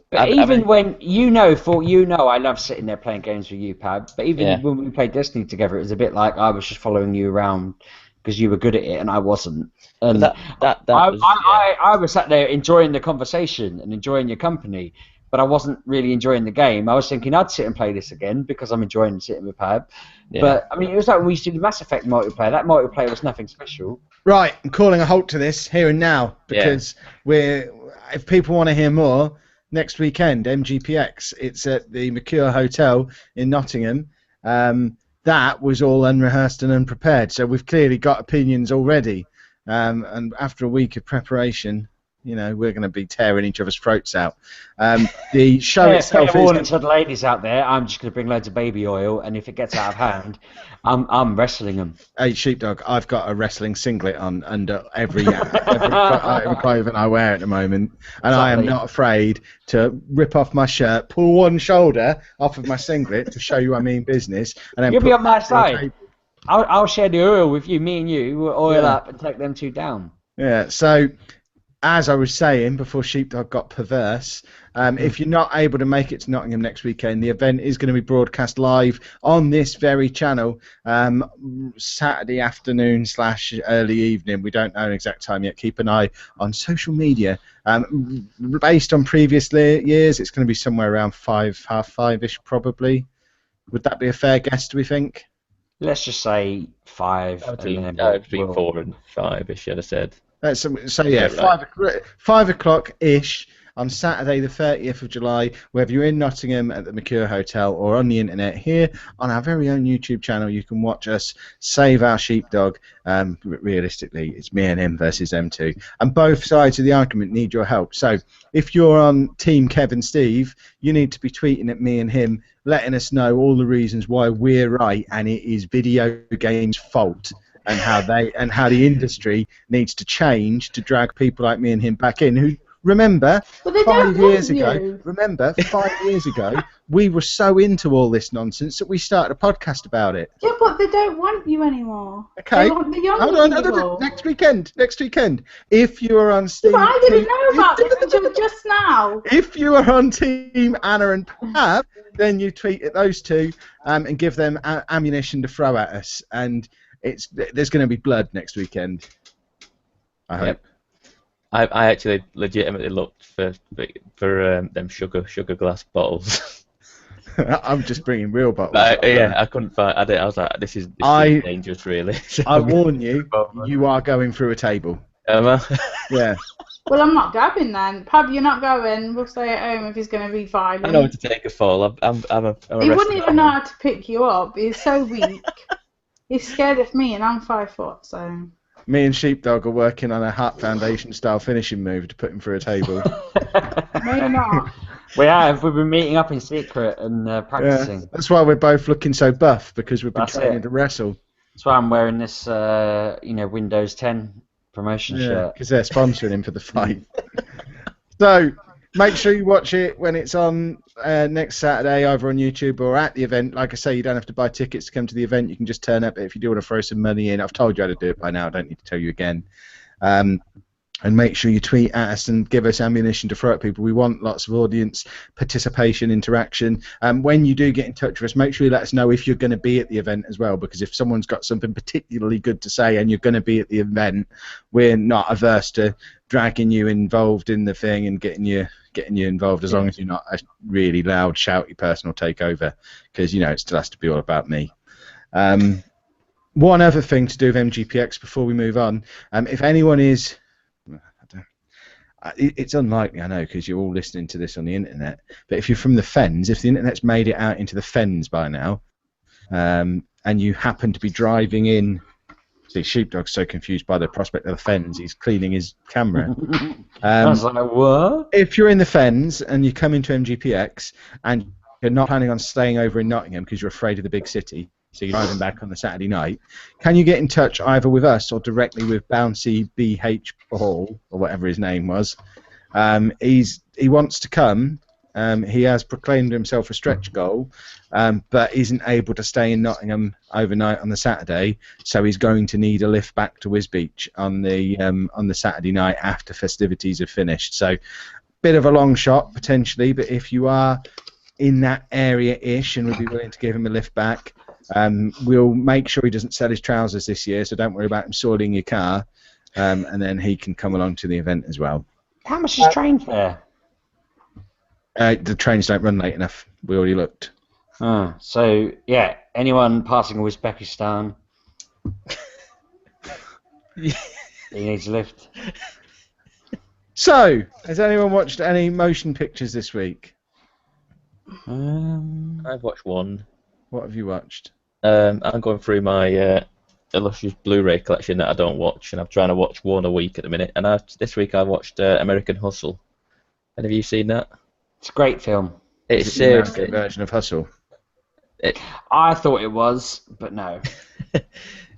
But even when I love sitting there playing games with you, Pab. But even when we played Destiny together, it was a bit like I was just following you around because you were good at it and I wasn't. And I was sat there enjoying the conversation and enjoying your company. But I wasn't really enjoying the game. I was thinking I'd sit and play this again because I'm enjoying sitting with Pab. Yeah. But, I mean, it was like when we used to do Mass Effect multiplayer. That multiplayer was nothing special. Right, I'm calling a halt to this here and now because if people want to hear more, next weekend, MGPX, it's at the Mercure Hotel in Nottingham. That was all unrehearsed and unprepared, so we've clearly got opinions already. And after a week of preparation, we're going to be tearing each other's throats out. The show itself is... to the ladies out there, I'm just going to bring loads of baby oil, and if it gets out of hand, I'm wrestling them. Hey, Sheepdog, I've got a wrestling singlet on under every clothing I wear at the moment, and I am not afraid to rip off my shirt, pull one shoulder off of my singlet to show you I mean business, and then you'll be on my side. I'll share the oil with you. Me and you will oil up and take them two down. Yeah, so... As I was saying before Sheepdog got perverse, if you're not able to make it to Nottingham next weekend, the event is going to be broadcast live on this very channel Saturday afternoon / early evening. We don't know an exact time yet. Keep an eye on social media. Based on previous years, it's going to be somewhere around 5:30ish probably. Would that be a fair guess, do we think? Let's just say 5. Between 4 and 5ish, I'd have said. So yeah, 5 o'clock-ish on Saturday the 30th of July, whether you're in Nottingham at the Mercure Hotel or on the internet here on our very own YouTube channel, you can watch us save our sheepdog. Realistically, it's me and him versus them two. And both sides of the argument need your help. So if you're on Team Kevin Steve, you need to be tweeting at me and him, letting us know all the reasons why we're right and it is video games' fault. And how the industry needs to change to drag people like me and him back in. Who remember 5 years ago? Remember 5 years ago, we were so into all this nonsense that we started a podcast about it. Yeah, but they don't want you anymore. Okay. They want the younger people. Next weekend. If you are on Steam, I didn't know about this until just now. If you are on Team Anna and Pab, then you tweet at those two and give them ammunition to throw at us. And there's going to be blood next weekend. I hope. I actually legitimately looked for them sugar glass bottles. I'm just bringing real bottles. I couldn't find. I was like, this is dangerous, really. I warn you, you are going through a table. Am I? Yeah. Well, I'm not going then. Pab, you're not going. We'll stay at home if he's going to be violent. I know to take a fall. He wouldn't even know how to pick you up. He's so weak. He's scared of me, and I'm 5 foot, so... Me and Sheepdog are working on a Heart Foundation style finishing move to put him through a table. Maybe not. We've been meeting up in secret and practicing. Yeah, that's why we're both looking so buff, because we've been training to wrestle. That's why I'm wearing this, Windows 10 promotion shirt. Because they're sponsoring him for the fight. So, Make sure you watch it when it's on next Saturday, either on YouTube or at the event. Like I say, you don't have to buy tickets to come to the event. You can just turn up. If you do want to throw some money in, I've told you how to do it by now. I don't need to tell you again. And make sure you tweet at us and give us ammunition to throw at people. We want lots of audience participation, interaction. When you do get in touch with us, make sure you let us know if you're going to be at the event as well, because if someone's got something particularly good to say and you're going to be at the event, we're not averse to dragging you involved in the thing and getting you involved, as long as you're not a really loud, shouty person or take over, because, it still has to be all about me. One other thing to do with MGPX before we move on, if anyone is... It's unlikely, I know, because you're all listening to this on the internet. But if you're from the Fens, if the internet's made it out into the Fens by now, and you happen to be driving in, see, Sheepdog's so confused by the prospect of the Fens, he's cleaning his camera. I was like, what? If you're in the Fens and you come into MGPX and you're not planning on staying over in Nottingham because you're afraid of the big city, so you're driving back on the Saturday night, can you get in touch either with us or directly with Bouncy BH Hall, or whatever his name was? He wants to come. He has proclaimed himself a stretch goal, but isn't able to stay in Nottingham overnight on the Saturday, so he's going to need a lift back to Wisbeach on the Saturday night after festivities are finished. So, bit of a long shot potentially, but if you are in that area-ish and would be willing to give him a lift back, we'll make sure he doesn't sell his trousers this year, so don't worry about him soiling your car, and then he can come along to the event as well. How much is train fare? The trains don't run late enough. We already looked. So, yeah, anyone passing Uzbekistan, he needs a lift. So, has anyone watched any motion pictures this week? I've watched one. What have you watched? I'm going through my illustrious Blu-ray collection that I don't watch, and I'm trying to watch one a week at the minute. And this week I watched American Hustle. And have you seen that? It's a great film. It's Is it the seriously. American version of Hustle? I thought it was, but no.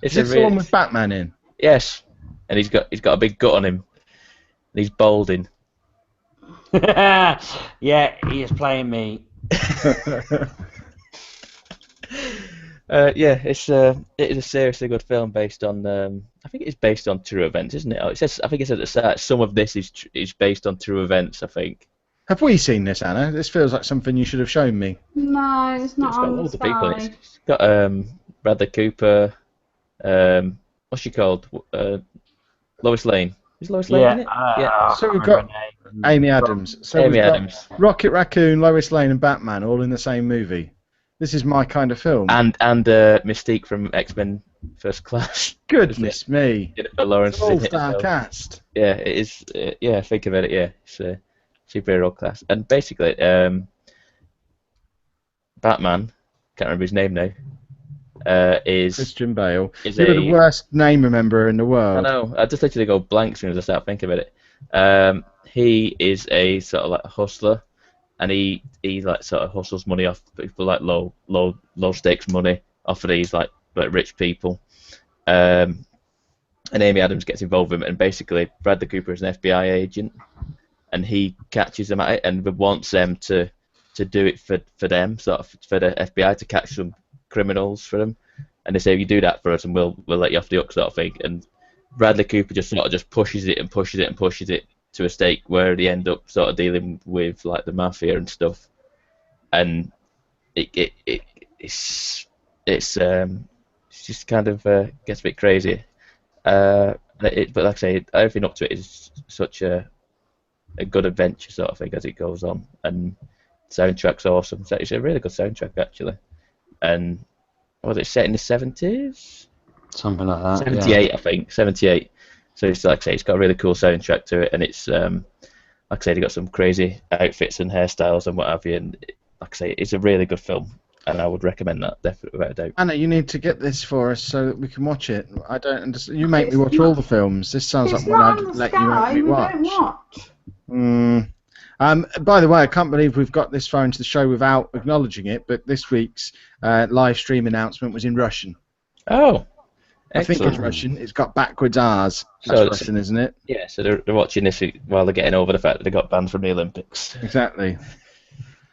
Is it the one with Batman in? Yes, and he's got a big gut on him, and he's balding. Yeah, he is playing me. Yeah, it is a seriously good film based on. I think it's based on true events, isn't it? I think it says at the start some of this is based on true events. I think. Have we seen this, Anna? This feels like something you should have shown me. No, it's not It's got on loads the of people in it. side. It's got Bradley Cooper. What's she called? Lois Lane. Is Lois Lane in it? Yeah. So we've got Amy Adams. So Amy we've got Adams. Rocket Raccoon, Lois Lane, and Batman all in the same movie. This is my kind of film. And Mystique from X-Men First Class. Goodness me. Jennifer Lawrence is in it as All-star well. cast. Yeah, it is. Yeah, think about it. Yeah, it's superhero class. And basically, Batman, can't remember his name now, is Christian Bale. is You're a. the worst name rememberer in the I world. know. I just literally go blank as soon as I start thinking about it. He is a sort of like hustler, and he like sort of hustles money off people, like low stakes money off of these like rich people. And Amy Adams gets involved with him, and basically Bradley Cooper is an FBI agent, and he catches them at it and wants them to do it for them, sort of for the FBI to catch some criminals for them. And they say, you do that for us and we'll let you off the hook, sort of thing. And Bradley Cooper just sort of just pushes it to a stake where they end up sort of dealing with like the mafia and stuff. And it's just kind of gets a bit crazy. But like I say, everything up to it is such a good adventure sort of thing as it goes on, and the soundtrack's awesome. So it's a really good soundtrack actually. And was it set in the 70s? Something like that. 78, yeah. I think. 78. So it's like I say, it's got a really cool soundtrack to it, and it's like I say, they got some crazy outfits and hairstyles and what have you. And like I say, it's a really good film, and I would recommend that definitely without a doubt. Anna, you need to get this for us so that we can watch it. I don't understand. You make me watch all the films. This sounds It's like one not I'd on the let you sky. make me We don't watch. watch. By the way, I can't believe we've got this far into the show without acknowledging it, but this week's live stream announcement was in Russian. Oh, I think it's Excellent. Russian. It's got backwards R's. That's So Russian, isn't it? Yeah, so they're watching this while they're getting over the fact that they got banned from the Olympics. Exactly.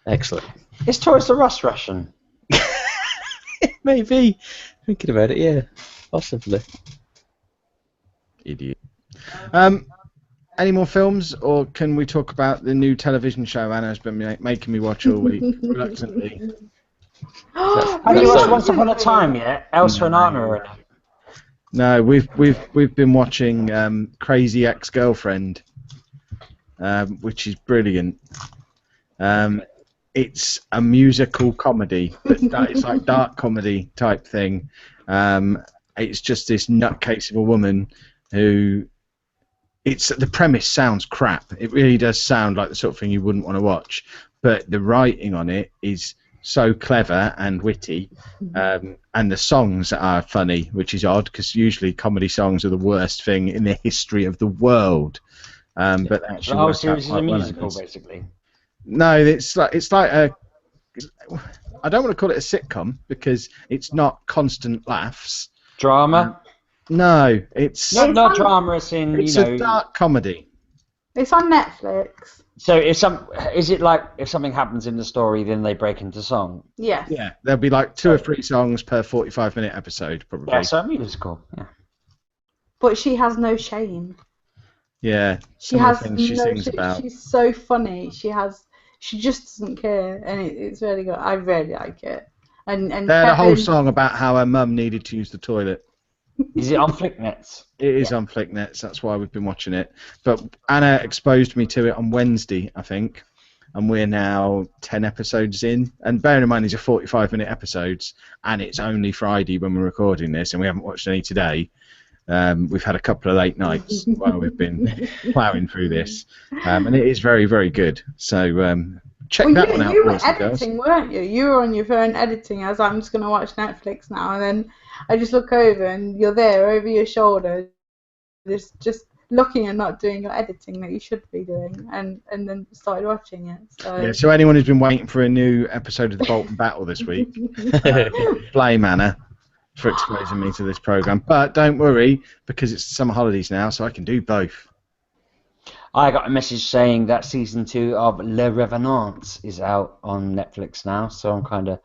Excellent. Is Toys R Us Russian? Maybe. Thinking about it, yeah. Possibly. Idiot. Any more films, or can we talk about the new television show Anna's been making me watch all week, reluctantly? Have you watched Once Upon a Time yet? Elsa and Anna are in it. No, we've been watching Crazy Ex-Girlfriend, which is brilliant. It's a musical comedy, but it's like dark comedy type thing. It's just this nutcase of a woman who. The premise sounds crap. It really does sound like the sort of thing you wouldn't want to watch, but the writing on it is so clever and witty, and the songs are funny, which is odd because usually comedy songs are the worst thing in the history of the world. But actually, The whole series is a musical, basically. No, it's like a. I don't want to call it a sitcom because it's not constant laughs. Drama? No, it's Not drama as in, it's a dark comedy. It's on Netflix. So is it like if something happens in the story, then they break into song? Yes. Yeah, there'll be like 2 or 3 songs per 45-minute episode, probably. Yeah, so a musical. Yeah. But she has no shame. Yeah, She some of has the things she no. sings about. She's so funny. She just doesn't care, and it's really good. I really like it. And They had a whole Kevin- song about how her mum needed to use the toilet. Is it on Flicknets? It is on Flicknets, that's why we've been watching it. But Anna exposed me to it on Wednesday, I think, and we're now 10 episodes in. And bearing in mind these are 45-minute episodes, and it's only Friday when we're recording this, and we haven't watched any today. We've had a couple of late nights while we've been ploughing through this, and it is very, very good. So check that one out, you were boys and girls. editing, weren't you? You were on your phone editing. I was like, I'm just going to watch Netflix now, and then I just look over, and you're there over your shoulder, just looking and not doing your editing that you should be doing, and then started watching it. So, Yeah, so anyone who's been waiting for a new episode of the Bolton Battle this week, blame Anna for exposing me to this program. But don't worry, because it's summer holidays now, so I can do both. I got a message saying that season 2 of Le Revenant is out on Netflix now, so I'm kind of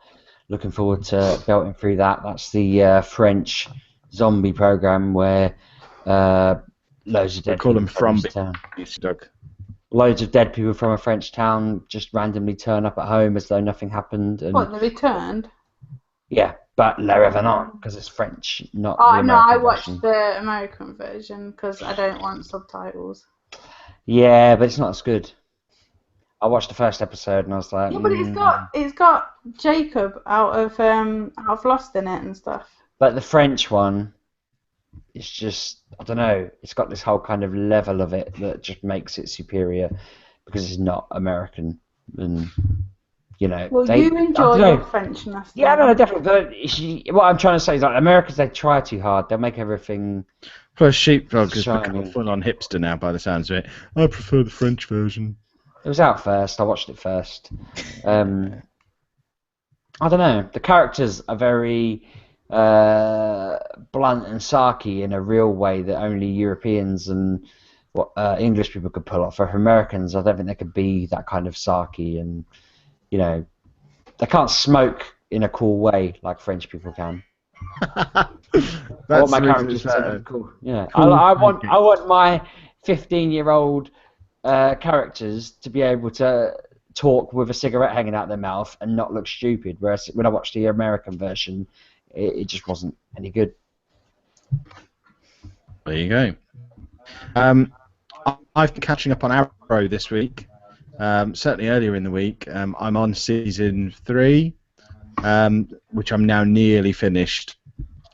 looking forward to belting through that. That's the French zombie program where loads of dead call people them from from a town. Doug. Loads of dead people from a French town just randomly turn up at home as though nothing happened. And What, The Returned? yeah, but Le Revenant because it's French, not the Oh, no, I American watched version. the American version because I don't want subtitles. Yeah, but it's not as good. I watched the first episode and I was like, Yeah, but it's got Jacob out of Lost in it and stuff. But the French one, it's just, I don't know, it's got this whole kind of level of it that just makes it superior because it's not American. And, you know, Well, they, you I enjoy don't know. your Frenchness. Yeah, then. no, definitely. What I'm trying to say is, like, Americans, they try too hard. They'll make everything. Plus, Sheepdog has become a Shining. full-on hipster now, by the sounds of it. I prefer the French version. It was out first. I watched it first. I don't know. The characters are very blunt and sarky in a real way that only Europeans and English people could pull off. For Americans, I don't think they could be that kind of sarky, and you know, they can't smoke in a cool way like French people can. I want my characters to be cool. Yeah, Cool I want thinking. my 15-year-old characters to be able to talk with a cigarette hanging out their mouth and not look stupid. Whereas when I watched the American version, it just wasn't any good. There you go. I've been catching up on Arrow this week. Certainly earlier in the week. I'm on season 3, which I'm now nearly finished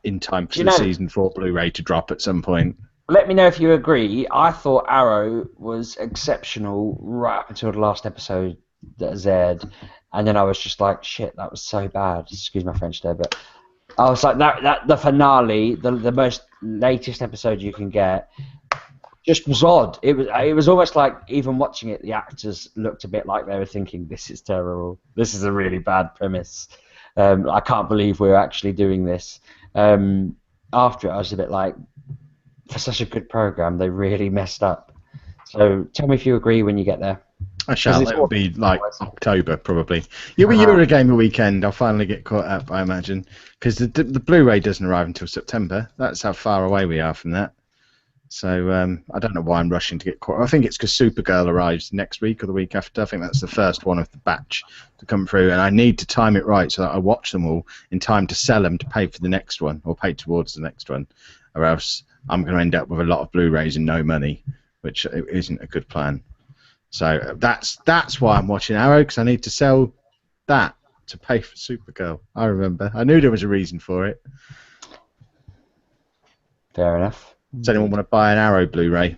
in time for You the know- season 4 Blu-ray to drop at some point. Let me know if you agree. I thought Arrow was exceptional right up until the last episode that aired, and then I was just like, shit, that was so bad. Excuse my French there, but I was like, that the finale, the most latest episode you can get, just was odd. It was almost like even watching it, the actors looked a bit like they were thinking, this is terrible. This is a really bad premise. I can't believe we're actually doing this. after it, I was a bit like, for such a good program, they really messed up. So tell me if you agree when you get there. I shall. it's It'll be like October probably. You'll be Eurogamer weekend. I'll finally get caught up, I imagine, because the Blu-ray doesn't arrive until September. That's how far away we are from that. So I don't know why I'm rushing to get caught. I think it's because Supergirl arrives next week or the week after. I think that's the first one of the batch to come through, and I need to time it right so that I watch them all in time to sell them to pay for the next one or pay towards the next one, or else I'm going to end up with a lot of Blu-rays and no money, which isn't a good plan. So that's why I'm watching Arrow, because I need to sell that to pay for Supergirl. I remember. I knew there was a reason for it. Fair enough. Does anyone want to buy an Arrow Blu-ray?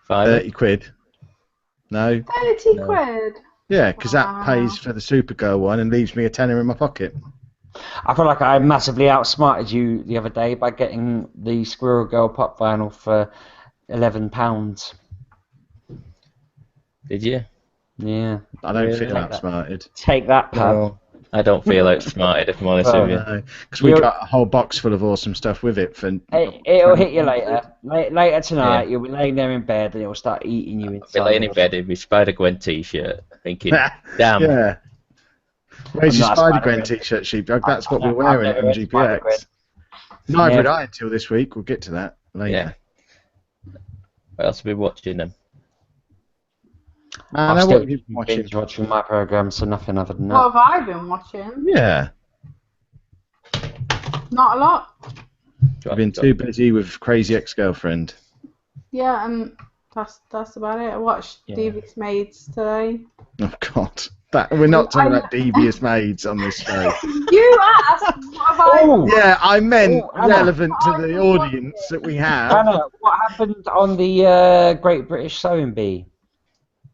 30 quid. No? 30 quid? Yeah, because that pays for the Supergirl one and leaves me a tenner in my pocket. I feel like I massively outsmarted you the other day by getting the Squirrel Girl pop vinyl for £11. Did you? Yeah. I don't Really? feel outsmarted. Take that, pal. No, I don't feel outsmarted, if I'm honest with you. No, because we got a whole box full of awesome stuff with it. It'll hit you later. Later tonight, you'll be laying there in bed and it'll start eating you inside. I'll be laying in bed in my Spider-Gwen t-shirt, thinking, damn. Yeah. Where's your not a Spider-Gwen Spider-Gwen. t-shirt, Sheepdog? That's what we're wearing at never wear Spider-Gwen. MGPX. Neither would I until this week. We'll get to that later. Yeah. What else have we been watching then? I know still what you've been watching. binge watching my program, so nothing other than that. What have I been watching? Yeah. Not a lot. I've been too busy with Crazy Ex-Girlfriend. Yeah, and that's about it. I watched Devious Maids today. Oh, God. We're not talking about devious maids on this show. You asked what have I... Yeah, I meant Anna. relevant to the audience that we have. Anna, what happened on the Great British Sewing Bee?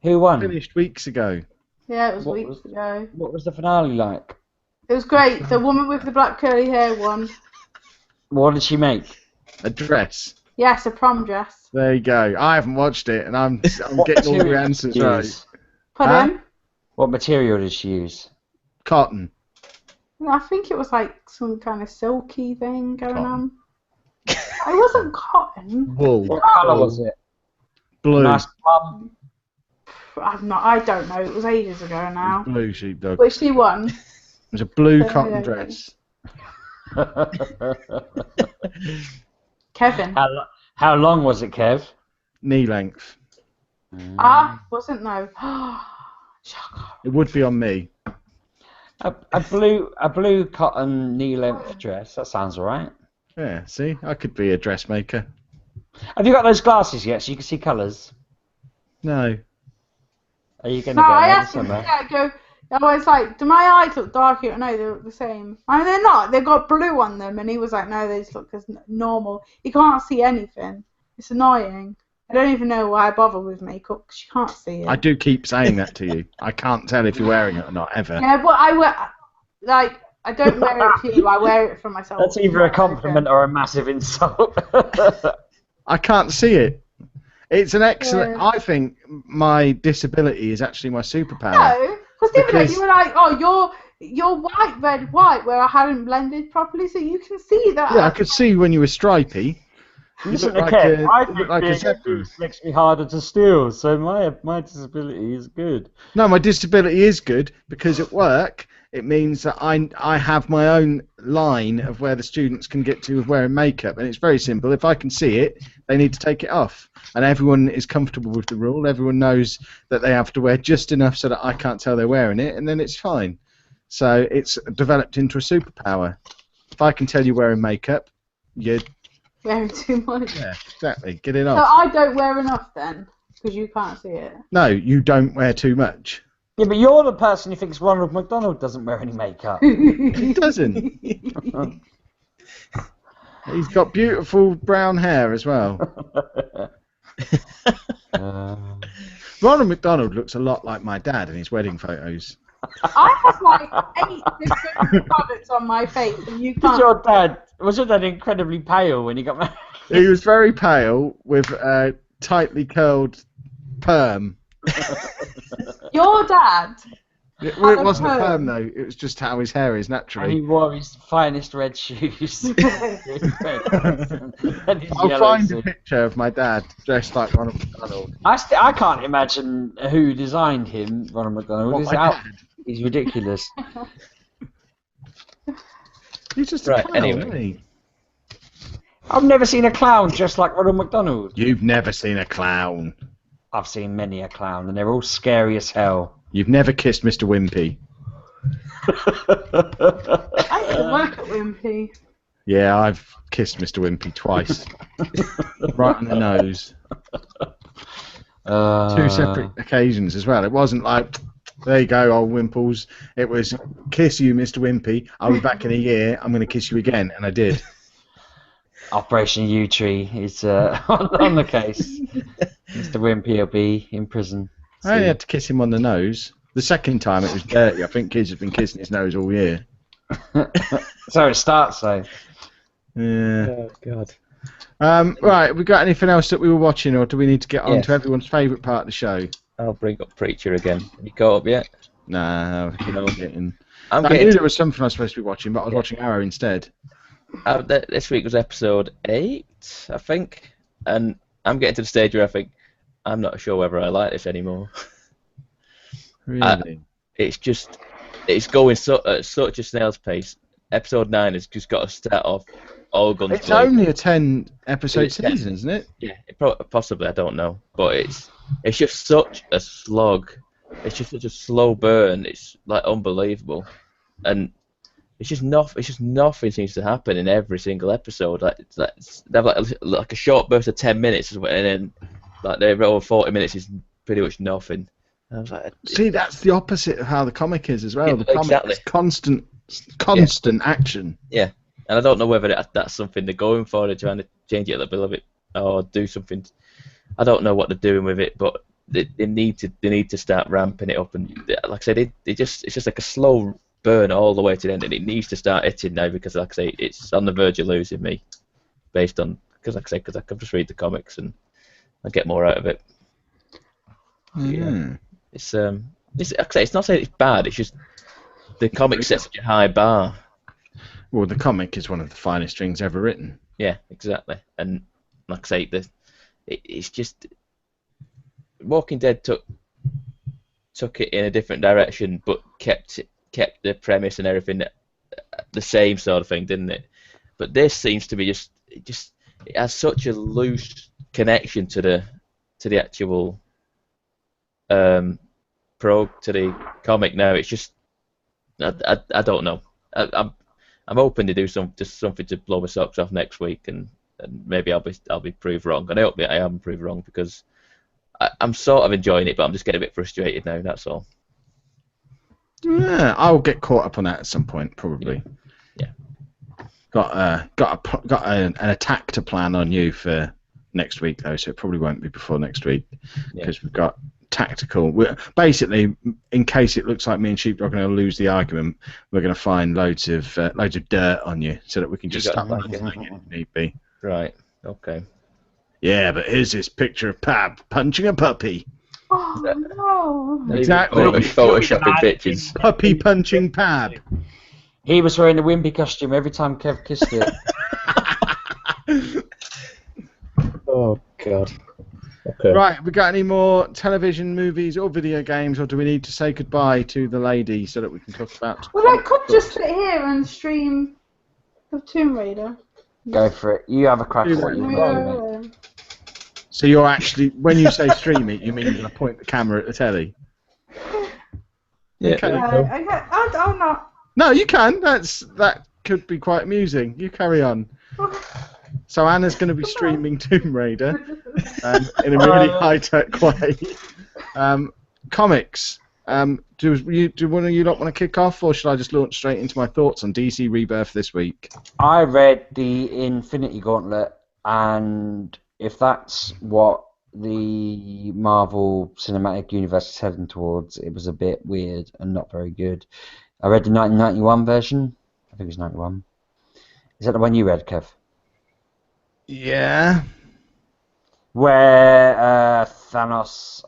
Who won? Finished weeks ago. Yeah, it was What weeks ago. What was the finale like? It was great. The woman with the black curly hair won. What did she make? A dress. Yes, a prom dress. There you go. I haven't watched it, and I'm getting all the answers right. Pardon? What material did she use? Cotton. I think it was like some kind of silky thing going on. It wasn't cotton. Wool. What colour was it? Blue. Nice plum. I don't know. It was ages ago now. Blue, Sheepdog. But she won. It was a blue cotton dress. Kevin. How long was it, Kev? Knee length. Wasn't no. It would be on me. A blue cotton knee length dress. That sounds alright. Yeah, see? I could be a dressmaker. Have you got those glasses yet, so you can see colours? No. Are you going No, to I get asked him. somewhere? Yeah, I was like, do my eyes look darker? No, they look the same. I mean, they're not. They've got blue on them, and he was like, no, they just look as normal. You can't see anything. It's annoying. I don't even know why I bother with makeup because you can't see it. I do keep saying that to you. I can't tell if you're wearing it or not, ever. Yeah, but I wear, like, I don't wear it for you. I wear it for myself. That's either a compliment or a massive insult. I can't see it. It's an excellent... Yeah. I think my disability is actually my superpower. No, because the other day you were like, oh, you're white, red, white, where I hadn't blended properly, so you can see that. Yeah, I could see when you were stripy. Listen to Kev, I think being makes me harder to steal, so my disability is good. No, my disability is good because at work it means that I have my own line of where the students can get to with wearing makeup, and it's very simple. If I can see it, they need to take it off, and everyone is comfortable with the rule. Everyone knows that they have to wear just enough so that I can't tell they're wearing it, and then it's fine. So it's developed into a superpower. If I can tell you're wearing makeup, you're wearing too much. Yeah, exactly. Get it off. So I don't wear enough then, because you can't see it. No, you don't wear too much. Yeah, but you're the person who thinks Ronald McDonald doesn't wear any makeup. He doesn't. He's got beautiful brown hair as well. Ronald McDonald looks a lot like my dad in his wedding photos. I have like 8 different products on my face, and you can't. Was your dad incredibly pale when he got married? He was very pale with a tightly curled perm. Your dad Well, it wasn't a perm though. It was just how his hair is And naturally. he wore his finest red shoes. And his I'll yellow find a suit. picture of my dad dressed like Ronald McDonald. I can't imagine who designed him, Ronald McDonald. What, His my outfit dad? is ridiculous. He's just a Right, clown, anyway. isn't he? I've never seen a clown just like Ronald McDonald. You've never seen a clown. I've seen many a clown, and they're all scary as hell. You've never kissed Mr. Wimpy. I used to work at Wimpy. Yeah, I've kissed Mr. Wimpy twice. Right on the nose. Two separate occasions as well. It wasn't like, there you go, old Wimples. It was, kiss you, Mr. Wimpy. I'll be back in a year. I'm going to kiss you again. And I did. Operation U Tree is on the case. Mr. Wimpy will be in prison. I only had to kiss him on the nose. The second time it was dirty. I think kids have been kissing his nose all year. So it starts though. Yeah. Oh God. Right, we got anything else that we were watching, or do we need to get on Yes. to everyone's favourite part of the show? I'll bring up Preacher again. Have you caught up yet? Nah, You know, getting. I'm I knew getting. there was something I was supposed to be watching, but I was watching Arrow instead. This week was episode 8, I think, and I'm getting to the stage where I think I'm not sure whether I like this anymore. Really? It's going at such a snail's pace. Episode 9 has just got to start off all guns It's blazing. only a 10-episode It's 10. season, isn't it? Yeah, possibly, I don't know, but it's just such a slog. It's just such a slow burn. It's like unbelievable, and it's just nothing seems to happen in every single episode. They have like a short burst of 10 minutes, and then like they're over 40 minutes is pretty much nothing. And I was like, See, that's the opposite of how the comic is as well. Yeah, The comic exactly. is constant action. yeah, and I don't know whether that's something they're going for. They're trying to change it a little bit or do something. I don't know what they're doing with it, but they need to start ramping it up. And like I said, it's just like a slow burn all the way to the end, and it needs to start hitting now because, like I say, it's on the verge of losing me, based on because I can just read the comics and I get more out of it. Yeah. It's like I say, it's not saying it's bad. It's just the comic sets such a high bar. Well, the comic is one of the finest things ever written. Yeah, exactly. And like I say, it's just Walking Dead took it in a different direction, but kept the premise and everything the same sort of thing, didn't it? But this seems to be it has such a loose connection to the actual to the comic now. It's just I don't know. I'm hoping to do something to blow my socks off next week, and maybe I'll be proved wrong. And I hope I am proved wrong because I'm sort of enjoying it, but I'm just getting a bit frustrated now. That's all. Yeah, I'll get caught up on that at some point, probably. Yeah. Got an attack to plan on you for next week though, so it probably won't be before next week because we've got tactical. Basically, in case it looks like me and Sheepdog are going to lose the argument, we're going to find loads of dirt on you so that we can just got start like it. running it if need be. Right. Okay. Yeah, but here's this picture of Pab punching a puppy. Oh no. Exactly. Photoshopping pictures. Puppy punching Pab. He was wearing a Wimpy costume every time Kev kissed it. Oh God. Okay. Right, we got any more television, movies, or video games, or do we need to say goodbye to the lady so that we can talk about? Well, I could just sit here and stream the Tomb Raider. Go for it. You have a crack Do at that. what you want, mate. So you're actually, when you say stream it, you mean you're going to point the camera at the telly? Yeah. Okay. I'll not. No, you can. That could be quite amusing. You carry on. So Anna's going to be streaming Tomb Raider in a really high-tech way. Comics. Do one of you lot want to kick off, or should I just launch straight into my thoughts on DC Rebirth this week? I read the Infinity Gauntlet, and if that's what the Marvel Cinematic Universe is heading towards, it was a bit weird and not very good. I read the 1991 version. I think it's 91. Is that the one you read, Kev? Yeah. Where Thanos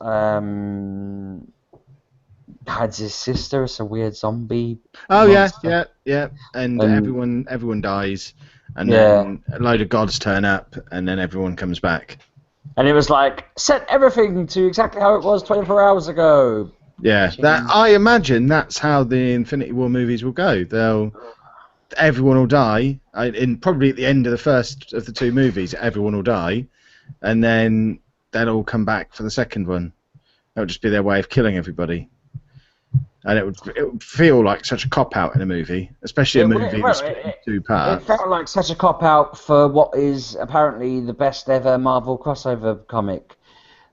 had his sister as a weird zombie Oh yeah, monster. yeah. And And everyone dies, and yeah, then a load of gods turn up, and then everyone comes back. and it was like set everything to exactly how it was 24 hours ago. Yeah, that Ching. I imagine that's how the Infinity War movies will go. Everyone will die, in probably at the end of the first of the two movies. Everyone will die, and then they'll all come back for the second one. That would just be their way of killing everybody, and it would feel like such a cop out in a movie, especially a movie that's Well, split into two it parts. felt like such a cop out for what is apparently the best ever Marvel crossover comic.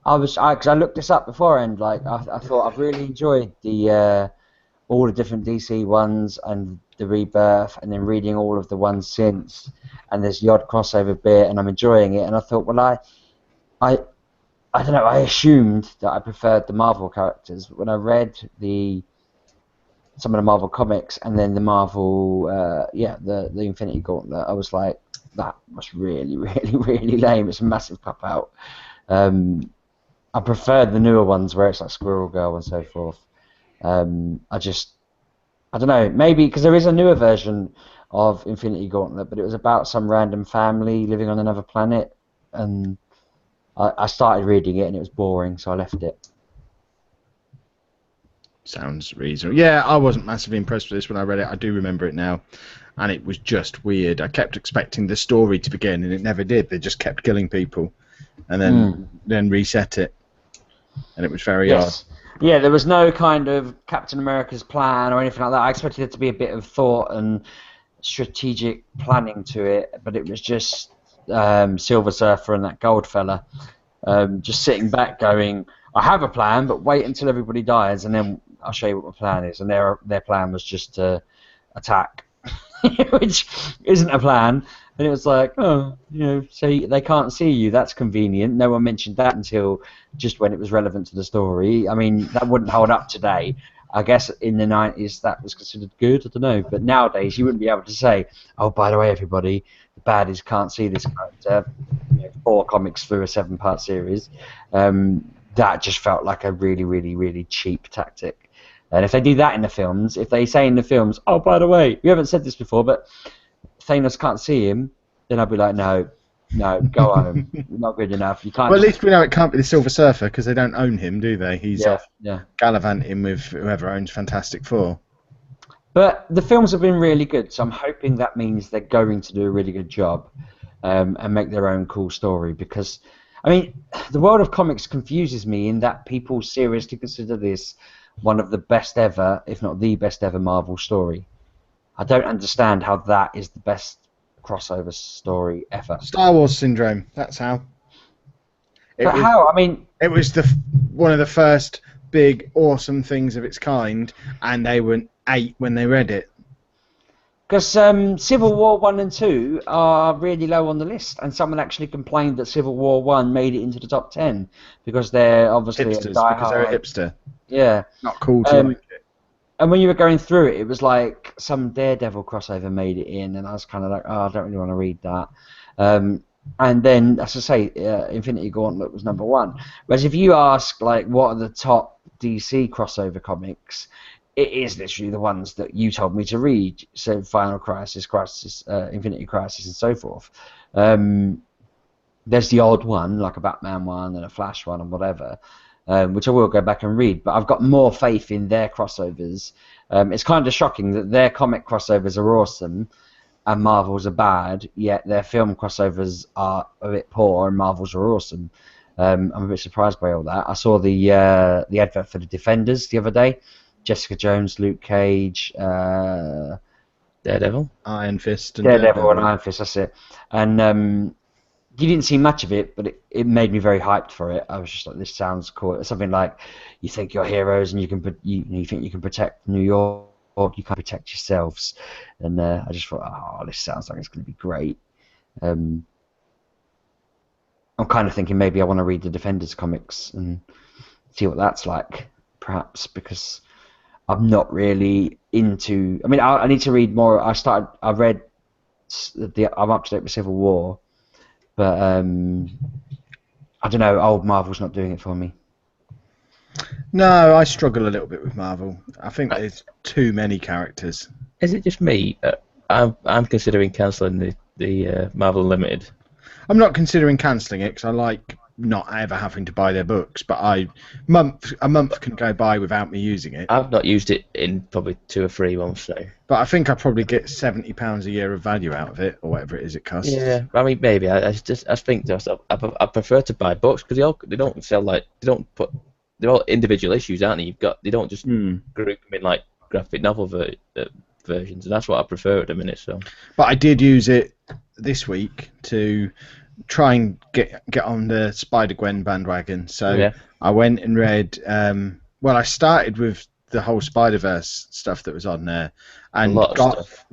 Because I looked this up beforehand. Like I thought I've really enjoyed the all the different DC ones and the Rebirth, and then reading all of the ones since. And there's the odd crossover bit, and I'm enjoying it. And I thought, well, I, I don't know. I assumed that I preferred the Marvel characters, but when I read some of the Marvel comics and then the Marvel, the Infinity Gauntlet, I was like, that was really, really, really lame. It's a massive cop out. I prefer the newer ones where it's like Squirrel Girl and so forth. I don't know, maybe because there is a newer version of Infinity Gauntlet, but it was about some random family living on another planet, and I started reading it and it was boring, so I left it. Sounds reasonable. Yeah, I wasn't massively impressed with this when I read it. I do remember it now, and it was just weird. I kept expecting the story to begin, and it never did. They just kept killing people, and then reset it, and it was very odd. Yes. Yeah, there was no kind of Captain America's plan or anything like that. I expected there to be a bit of thought and strategic planning to it, but it was just Silver Surfer and that gold fella just sitting back going, I have a plan, but wait until everybody dies, and then I'll show you what my plan is. And their plan was just to attack, which isn't a plan. And it was like, oh, so they can't see you. That's convenient. No one mentioned that until just when it was relevant to the story. I mean, that wouldn't hold up today. I guess in the 90s that was considered good. I don't know. But nowadays you wouldn't be able to say, oh, by the way, everybody, the baddies can't see this character. 4 comics through a 7-part series. That just felt like a really, really, really cheap tactic. And if they do that in the films, if they say in the films, oh, by the way, we haven't said this before, but Thanos can't see him, then I'd be like, no, go home. You're not good enough. You can't. Well, at least we know it can't be the Silver Surfer because they don't own him, do they? He's off gallivanting with whoever owns Fantastic Four. But the films have been really good, so I'm hoping that means they're going to do a really good job and make their own cool story. Because, I mean, the world of comics confuses me in that people seriously consider this one of the best ever, if not the best ever, Marvel story. I don't understand how that is the best crossover story ever. Star Wars syndrome. That's how. How? I mean, it was one of the first big awesome things of its kind, and they were 8 when they read it. Because Civil War 1 and 2 are really low on the list, and someone actually complained that Civil War 1 made it into the top 10 because they're obviously hipsters, because they're a hipster. Yeah. Not cool to like it. And when you were going through it, it was like some Daredevil crossover made it in, and I was kind of like, oh, I don't really want to read that. And then, as I say, Infinity Gauntlet was number 1. Whereas if you ask, like, what are the top DC crossover comics, it is literally the ones that you told me to read. So Final Crisis, Infinity Crisis, and so forth. There's the odd one, like a Batman one and a Flash one and whatever, which I will go back and read. But I've got more faith in their crossovers. It's kind of shocking that their comic crossovers are awesome and Marvel's are bad, yet their film crossovers are a bit poor and Marvel's are awesome. I'm a bit surprised by all that. I saw the advert for the Defenders the other day. Jessica Jones, Luke Cage, Daredevil, Iron Fist, and Daredevil and Iron Fist. That's it. And you didn't see much of it, but it made me very hyped for it. I was just like, this sounds cool. It's something like, you think you're heroes and you think you can protect New York, you can't protect yourselves. And I just thought, oh, this sounds like it's going to be great. I'm kind of thinking maybe I want to read the Defenders comics and see what that's like, perhaps, because I'm not really into. I mean, I need to read more. I'm up to date with Civil War, but I don't know. Old Marvel's not doing it for me. No, I struggle a little bit with Marvel. I think there's too many characters. Is it just me? I'm considering cancelling the Marvel Unlimited. I'm not considering cancelling it because I like not ever having to buy their books, but a month can go by without me using it. I've not used it in probably 2 or 3 months now. But I think I probably get £70 a year of value out of it, or whatever it is it costs. Yeah, I mean maybe. I think to myself, I prefer to buy books because they don't sell they're all individual issues, aren't they? They don't just group them in like graphic novel versions, and that's what I prefer at the minute. So. But I did use it this week to try and get on the Spider-Gwen bandwagon. So yeah. I went and read. I started with the whole Spider-Verse stuff that was on there, and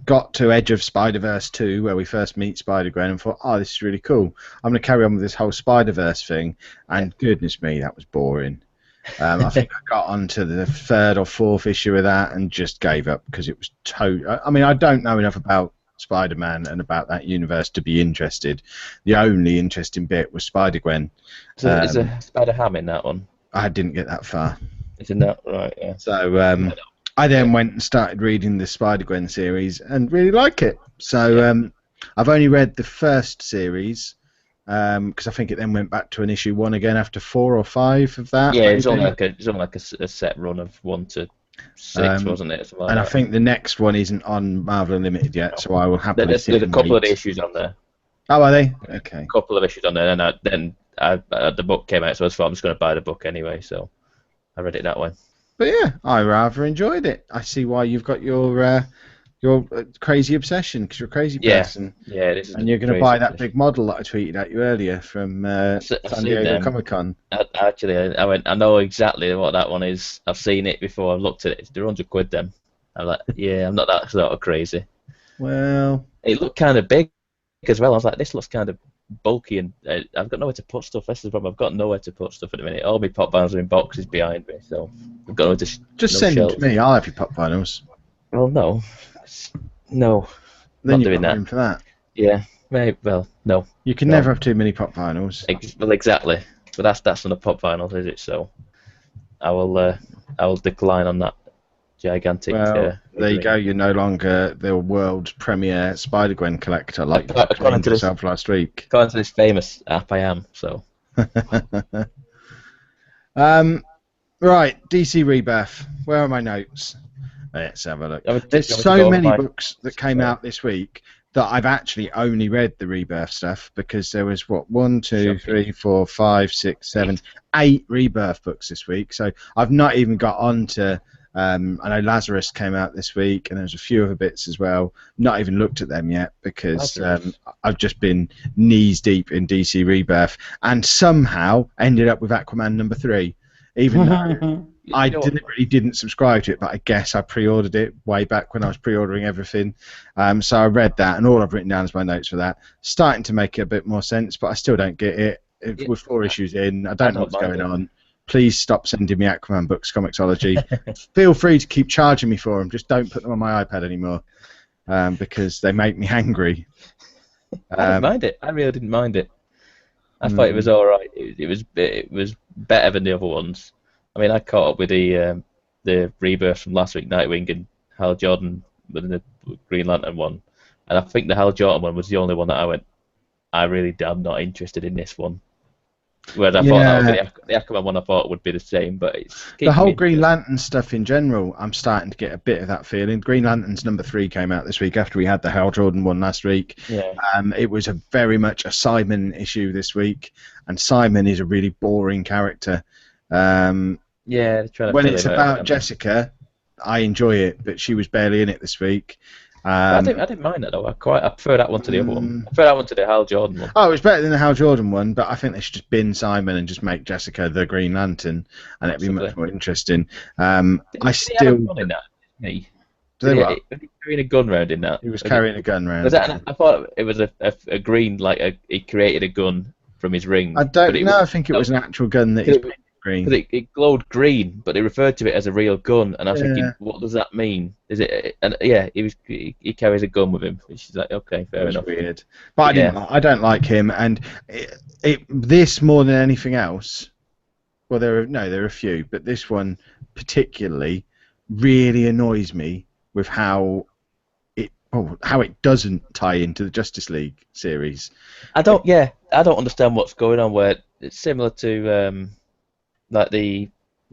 got to Edge of Spider-Verse 2, where we first meet Spider-Gwen, and thought, oh, this is really cool. I'm going to carry on with this whole Spider-Verse thing, and goodness me, that was boring. I think I got onto the 3rd or 4th issue of that and just gave up because it was I mean, I don't know enough about Spider-Man and about that universe to be interested. The only interesting bit was Spider-Gwen. So is a Spider-Ham in that one? I didn't get that far. Isn't that right? Yeah. So I then went and started reading the Spider-Gwen series and really like it. So I've only read the first series. Because I think it then went back to an issue 1 again after 4 or 5 of that. Yeah, it's only like a set run of 1 to 6, wasn't it? I think the next one isn't on Marvel Unlimited yet, so I will happily. There's a couple of issues on there. Oh, are they? Okay. A couple of issues on there, and then the book came out, so I thought I'm just going to buy the book anyway. So I read it that way. But yeah, I rather enjoyed it. I see why you've got your crazy obsession, because you're a crazy person. Yeah, it is. And you're going to buy that big model that I tweeted at you earlier from San Diego Comic-Con. Actually, I know exactly what that one is. I've seen it before. I've looked at it. They're £100 then. I'm like, yeah, I'm not that sort of crazy. Well, it looked kind of big as well. I was like, this looks kind of bulky, and I've got nowhere to put stuff. This is the problem. I've got nowhere to put stuff at the minute. All my pop vinyls are in boxes behind me, so I've got nowhere to. Just send them to me. I'll have your pop vinyls. Well, no. No, then not doing that. Room for that. Yeah, maybe. Well, no. You can never have too many pop vinyls. Well, exactly. But that's not a pop vinyl, is it? So I will decline on that gigantic. Well, there you go. You're no longer the world's premier Spider-Gwen collector, like you claimed yourself last week. According to this famous app, I am. So. Right, DC Rebirth. Where are my notes? Let's have a look. There's so many books that came out this week that I've actually only read the Rebirth stuff, because there was 1, 2, 3, 4, 5, 6, 7, 8 Rebirth books this week. So I've not even got on to. I know Lazarus came out this week, and there's a few other bits as well. Not even looked at them yet because I've just been knees deep in DC Rebirth, and somehow ended up with Aquaman #3, even though. I deliberately didn't subscribe to it, but I guess I pre-ordered it way back when I was pre-ordering everything. So I read that, and all I've written down is my notes for that. Starting to make a bit more sense, but I still don't get it. We're 4 issues in. I don't know what's going on. Please stop sending me Aquaman books, Comixology. Feel free to keep charging me for them. Just don't put them on my iPad anymore, because they make me angry. I didn't mind it. I really didn't mind it. I thought it was all right. It was better than the other ones. I mean, I caught up with the Rebirth from last week, Nightwing and Hal Jordan with the Green Lantern one, and I think the Hal Jordan one was the only one that I went, I'm not interested in this one. Whereas I thought that would be the Aquaman one, I thought would be the same, but it's the whole Green Lantern stuff in general. I'm starting to get a bit of that feeling. Green Lantern's #3 came out this week after we had the Hal Jordan one last week. Yeah. It was very much a Simon issue this week, and Simon is a really boring character. Yeah, when it's about Jessica, I enjoy it, but she was barely in it this week. I didn't mind that though. I prefer that one to the other one. I prefer that one to the Hal Jordan one. Oh, it was better than the Hal Jordan one, but I think they should just bin Simon and just make Jessica the Green Lantern, and it'd be much more interesting. I still. In that, he carrying a gun round in that. He was carrying a gun round. I thought it was a green, like he created a gun from his ring. I don't know. I think it was an actual gun that he's green. Because it glowed green, but they referred to it as a real gun, and I was thinking, what does that mean? Is it? And yeah, he carries a gun with him, which is like, okay, fair enough. Weird, but I don't like him, and this more than anything else Well, there are a few, but this one particularly really annoys me with how it doesn't tie into the Justice League series. I don't understand what's going on. Where it's similar to like the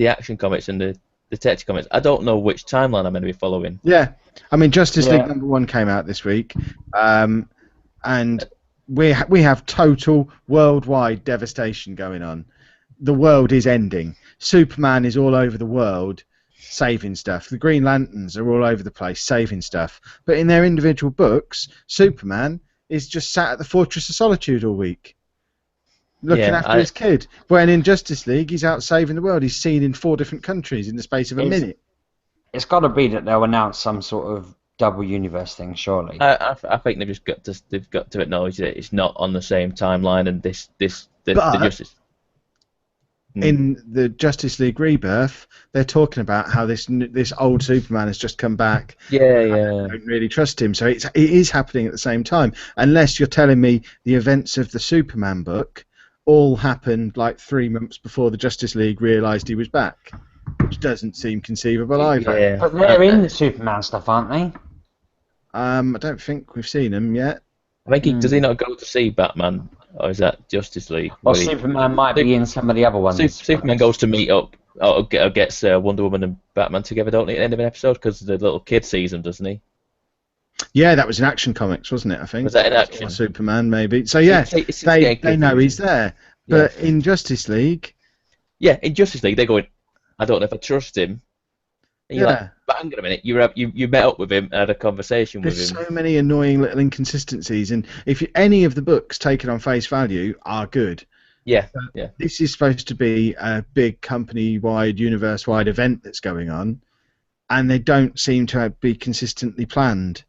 Action Comics and the Detective Comics. I don't know which timeline I'm going to be following. Yeah, I mean Justice League #1 came out this week, and we have total worldwide devastation going on. The world is ending. Superman is all over the world saving stuff. The Green Lanterns are all over the place saving stuff. But in their individual books, Superman is just sat at the Fortress of Solitude all week, looking after his kid. When in Justice League, he's out saving the world. He's seen in 4 different countries in the space of a minute. It's got to be that they'll announce some sort of double universe thing, surely. I think they've got to acknowledge that it's not on the same timeline, and the Justice. In the Justice League Rebirth, they're talking about how this old Superman has just come back. Yeah. I don't really trust him, so it is happening at the same time. Unless you're telling me the events of the Superman book all happened like 3 months before the Justice League realised he was back, which doesn't seem conceivable either. Yeah. But they're in the Superman stuff, aren't they? I don't think we've seen him yet. I think does he not go to see Batman, or is that Justice League? Or Superman might be in some of the other ones. Superman goes to meet up, or gets Wonder Woman and Batman together, don't he, at the end of an episode? Because the little kid sees him, doesn't he? Yeah, that was in Action Comics, wasn't it? I think. Was that in Action? Or Superman, maybe. So yeah, they know he's there. But in Justice League. Yeah, in Justice League, they're going, I don't know if I trust him. And you're like, but hang on a minute, you met up with him and had a conversation with him. There's so many annoying little inconsistencies, and if any of the books taken on face value are good. Yeah. This is supposed to be a big company-wide, universe-wide event that's going on, and they don't seem to be consistently planned.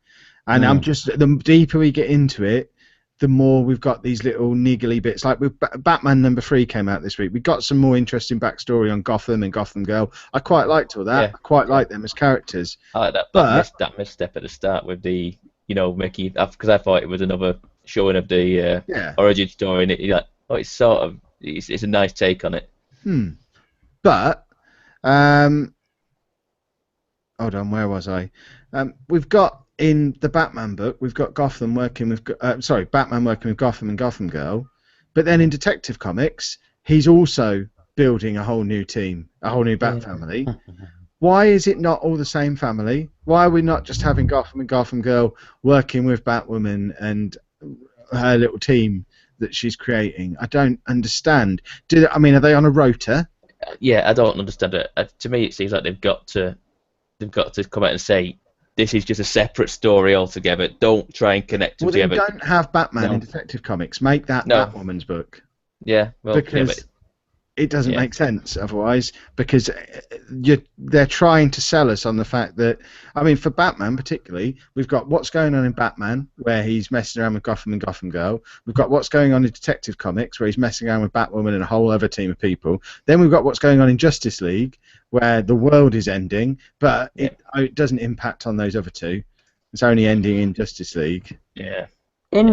And the deeper we get into it, the more we've got these little niggly bits. Like with Batman #3 came out this week. We got some more interesting backstory on Gotham and Gotham Girl. I quite liked all that. Yeah. I quite like them as characters. I like that misstep at the start with the, Mickey, because I thought it was another showing of the origin story, and it's it's a nice take on it. But hold on, where was I? We've got. In the Batman book, we've got Batman working with Gotham and Gotham Girl, but then in Detective Comics, he's also building a whole new team, a whole new Bat family. Why is it not all the same family? Why are we not just having Gotham and Gotham Girl working with Batwoman and her little team that she's creating? I don't understand. Are they on a rota? Yeah, I don't understand it. To me, it seems like they've got to come out and say, this is just a separate story altogether. Don't try and connect them together. Well, then don't have Batman in Detective Comics. Make that Batwoman's book. Yeah, well, because it doesn't make sense otherwise. Because they're trying to sell us on the fact that, for Batman particularly, we've got what's going on in Batman, where he's messing around with Gotham and Gotham Girl. We've got what's going on in Detective Comics, where he's messing around with Batwoman and a whole other team of people. Then we've got what's going on in Justice League, where the world is ending, but it doesn't impact on those other two. It's only ending in Justice League. Yeah. In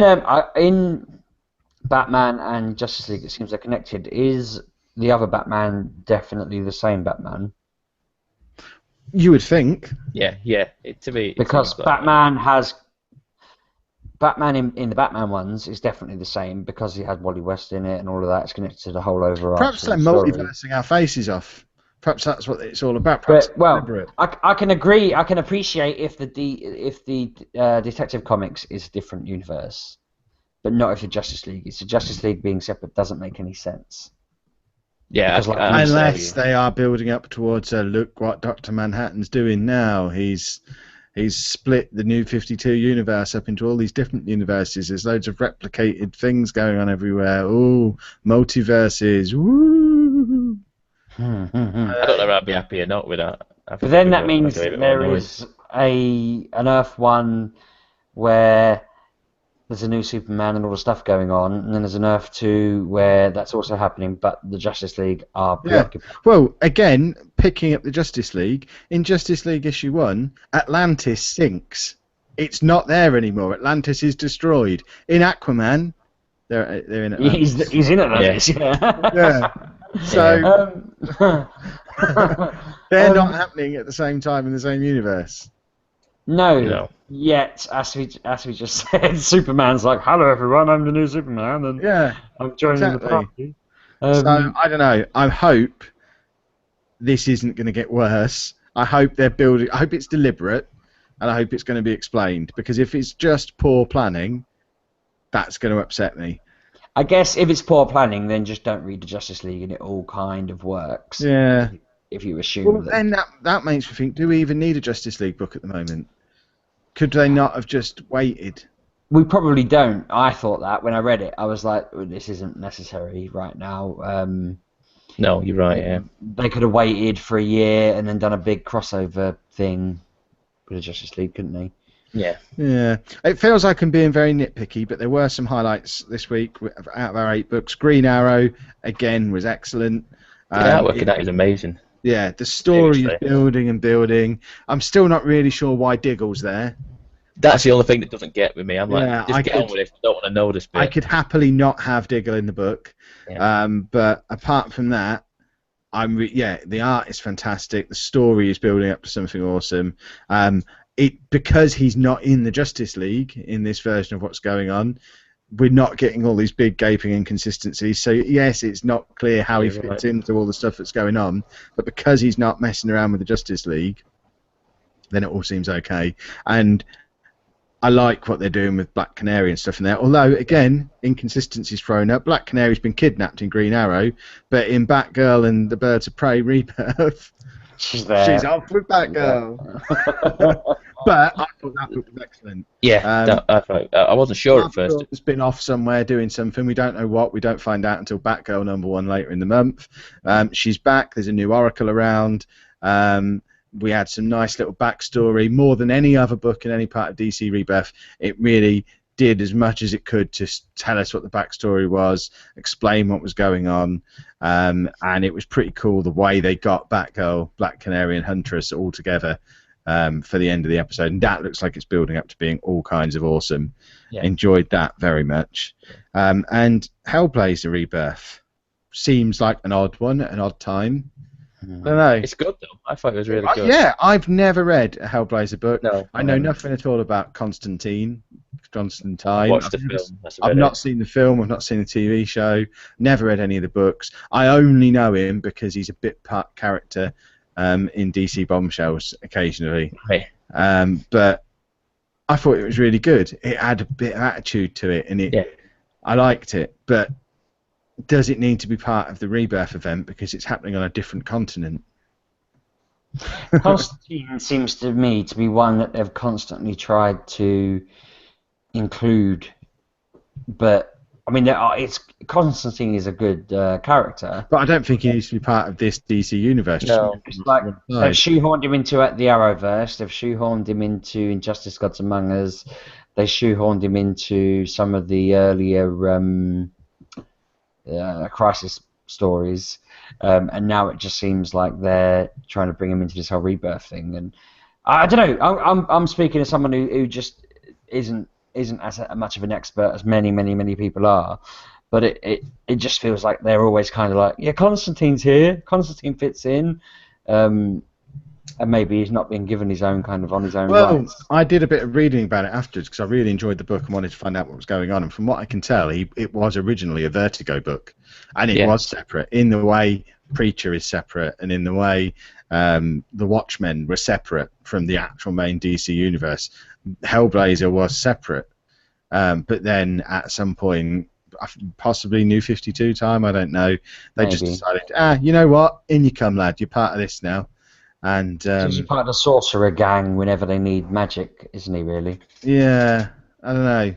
Batman and Justice League, it seems they're connected. Is the other Batman definitely the same Batman? You would think. Yeah. Because Batman in the Batman ones is definitely the same because he had Wally West in it and all of that. It's connected to the whole overall. Perhaps they're multiversing our faces off. Perhaps that's what it's all about. Perhaps I can agree. I can appreciate if the Detective Comics is a different universe, but not if the Justice League. It's the Justice League being separate doesn't make any sense. Yeah, unless they are building up towards look what Dr. Manhattan's doing now. He's split the New 52 universe up into all these different universes. There's loads of replicated things going on everywhere. Ooh, multiverses. Woo! I don't know if I'd be happy or not with that. But then that means there is an Earth 1 where there's a new Superman and all the stuff going on, and then there's an Earth 2 where that's also happening, but the Justice League are preoccupied. Well, again, picking up the Justice League, in Justice League issue 1, Atlantis sinks. It's not there anymore. Atlantis is destroyed. In Aquaman, They're in Atlantis. He's in Atlantis. Yeah. Yeah. So they're not Um, happening at the same time in the same universe. No. Yet, as we just said, Superman's like, "Hello everyone, I'm the new Superman, and Yeah. I'm joining the Exactly. party." So I don't know. I hope this isn't going to get worse. I hope they're building. I hope it's deliberate, and I hope it's going to be explained. Because if it's just poor planning, that's going to upset me. I guess if it's poor planning, then just don't read the Justice League, and it all kind of works. Yeah. If you assume Well, that. then that makes me think: do we even need a Justice League book at the moment? Could they not have just waited? We probably don't. I thought that when I read it, I was like, oh, "This isn't necessary right now." No, you're right. Yeah. They could have waited for a year and then done a big crossover thing with the Justice League, couldn't they? Yeah. Yeah, it feels like I'm being very nitpicky, but there were some highlights this week out of our 8 books. Green Arrow again was excellent. The artwork in that is amazing. Yeah, the story is Seriously. building and building. I'm still not really sure why Diggle's there. That's the only thing that doesn't get with me. I'm like, Yeah, just get on with it. I don't want to know this bit. I could happily not have Diggle in the book, Yeah. but apart from that, the art is fantastic. The story is building up to something awesome. Because he's not in the Justice League in this version of what's going on, we're not getting all these big gaping inconsistencies. So yes, it's not clear how he You're fits right. into all the stuff that's going on, but because he's not messing around with the Justice League, then it all seems okay. And I like what they're doing with Black Canary and stuff in there. Although, again, inconsistencies thrown up. Black Canary's been kidnapped in Green Arrow, but in Batgirl and the Birds of Prey Rebirth, She's there. she's off with Batgirl. But I thought that book was excellent. Yeah, I wasn't sure at first. It's been off somewhere doing something. We don't know what. We don't find out until Batgirl #1 later in the month. She's back. There's a new Oracle around. We had some nice little backstory. More than any other book in any part of DC Rebirth, it really did as much as it could to tell us what the backstory was, explain what was going on, and it was pretty cool the way they got Batgirl, Black Canary, and Huntress all together. For the end of the episode, and that looks like it's building up to being all kinds of awesome. Yeah. Enjoyed that very much. And Hellblazer Rebirth seems like an odd one at an odd time. I don't know. It's good though. I thought it was really good. Yeah, I've never read a Hellblazer book. No, I know nothing at all about Constantine. I watched the film. That's about I've not seen the film. I've not seen the TV show. Never read any of the books. I only know him because he's a bit part character in DC Bombshells occasionally. Right. But I thought it was really good. It had a bit of attitude to it, and I liked it. But does it need to be part of the Rebirth event because it's happening on a different continent? Constantine seems to me to be one that they've constantly tried to include, but I mean, Constantine is a good character. But I don't think he needs to be part of this DC universe. No. It's like they've shoehorned him into the Arrowverse. They've shoehorned him into Injustice: Gods Among Us. They shoehorned him into some of the earlier Crisis stories, and now it just seems like they're trying to bring him into this whole Rebirth thing. And I don't know. I'm speaking as someone who just isn't as much of an expert as many people are, but it just feels like they're always kind of like, yeah, Constantine's here, Constantine fits in, and maybe he's not being given his own kind of on his own rights. I did a bit of reading about it afterwards because I really enjoyed the book and wanted to find out what was going on, and from what I can tell, it was originally a Vertigo book, and it was separate in the way Preacher is separate, and in the way the Watchmen were separate from the actual main DC universe. Hellblazer was separate, but then at some point, possibly New 52 time, I don't know, they just decided, you know what, in you come, lad, you're part of this now. And he's part of the sorcerer gang whenever they need magic, isn't he, really? Yeah, I don't know.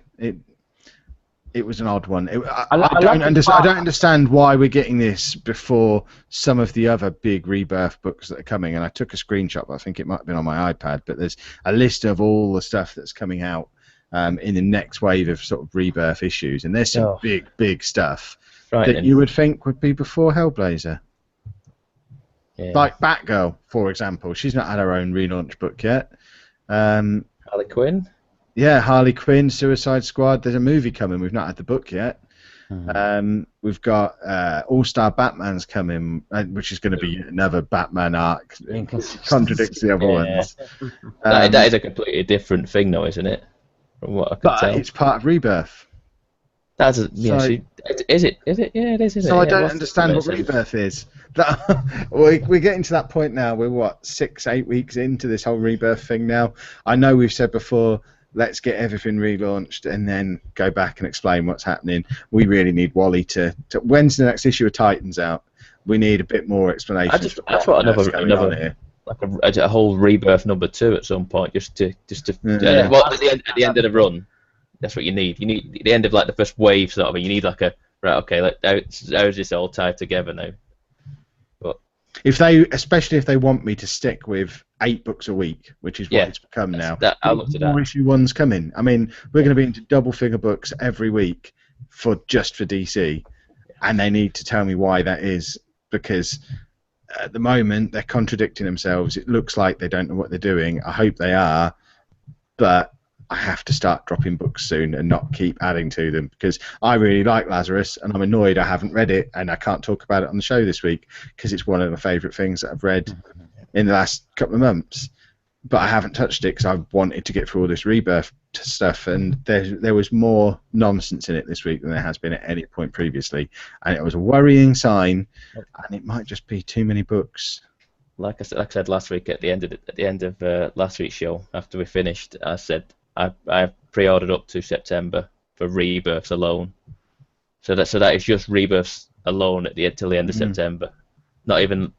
It was an odd one. I don't understand why we're getting this before some of the other big Rebirth books that are coming. And I took a screenshot, but I think it might have been on my iPad. But there's a list of all the stuff that's coming out in the next wave of sort of Rebirth issues. And there's some big stuff that you would think would be before Hellblazer. Yeah. Like Batgirl, for example. She's not had her own relaunch book yet. Harley Quinn? Yeah, Harley Quinn, Suicide Squad. There's a movie coming. We've not had the book yet. We've got All-Star Batman's coming, which is going to be another Batman arc. Contradicts the other ones. That is a completely different thing, though, isn't it? From what I can But tell. it's part of Rebirth. That's is it? Yeah, it is. Isn't So it? I don't understand what Rebirth is. We're getting to that point now. We're what 6-8 weeks into this whole Rebirth thing now. I know we've said before, let's get everything relaunched and then go back and explain what's happening. We really need Wally to when's the next issue of Titans out? We need a bit more explanation. I thought another like a whole Rebirth #2 at some point, just to well, at the end of the run. That's what you need. You need the end of like the first wave sort of. You need like a right. Okay, how's this all tied together now? But especially if they want me to stick with 8 books a week, which is what it's become now. I'll look to that. More issue one's coming. I mean, we're going to be into double-figure books every week for DC, and they need to tell me why that is, because at the moment they're contradicting themselves. It looks like they don't know what they're doing. I hope they are, but I have to start dropping books soon and not keep adding to them, because I really like Lazarus and I'm annoyed I haven't read it and I can't talk about it on the show this week because it's one of my favourite things that I've read in the last couple of months. But I haven't touched it because I wanted to get through all this Rebirth stuff, and there was more nonsense in it this week than there has been at any point previously, and it was a worrying sign, and it might just be too many books. Like I said last week at the end of last week's show, after we finished, I said I pre-ordered up to September for Rebirths alone. So that is just Rebirths alone till the end of September. Not even.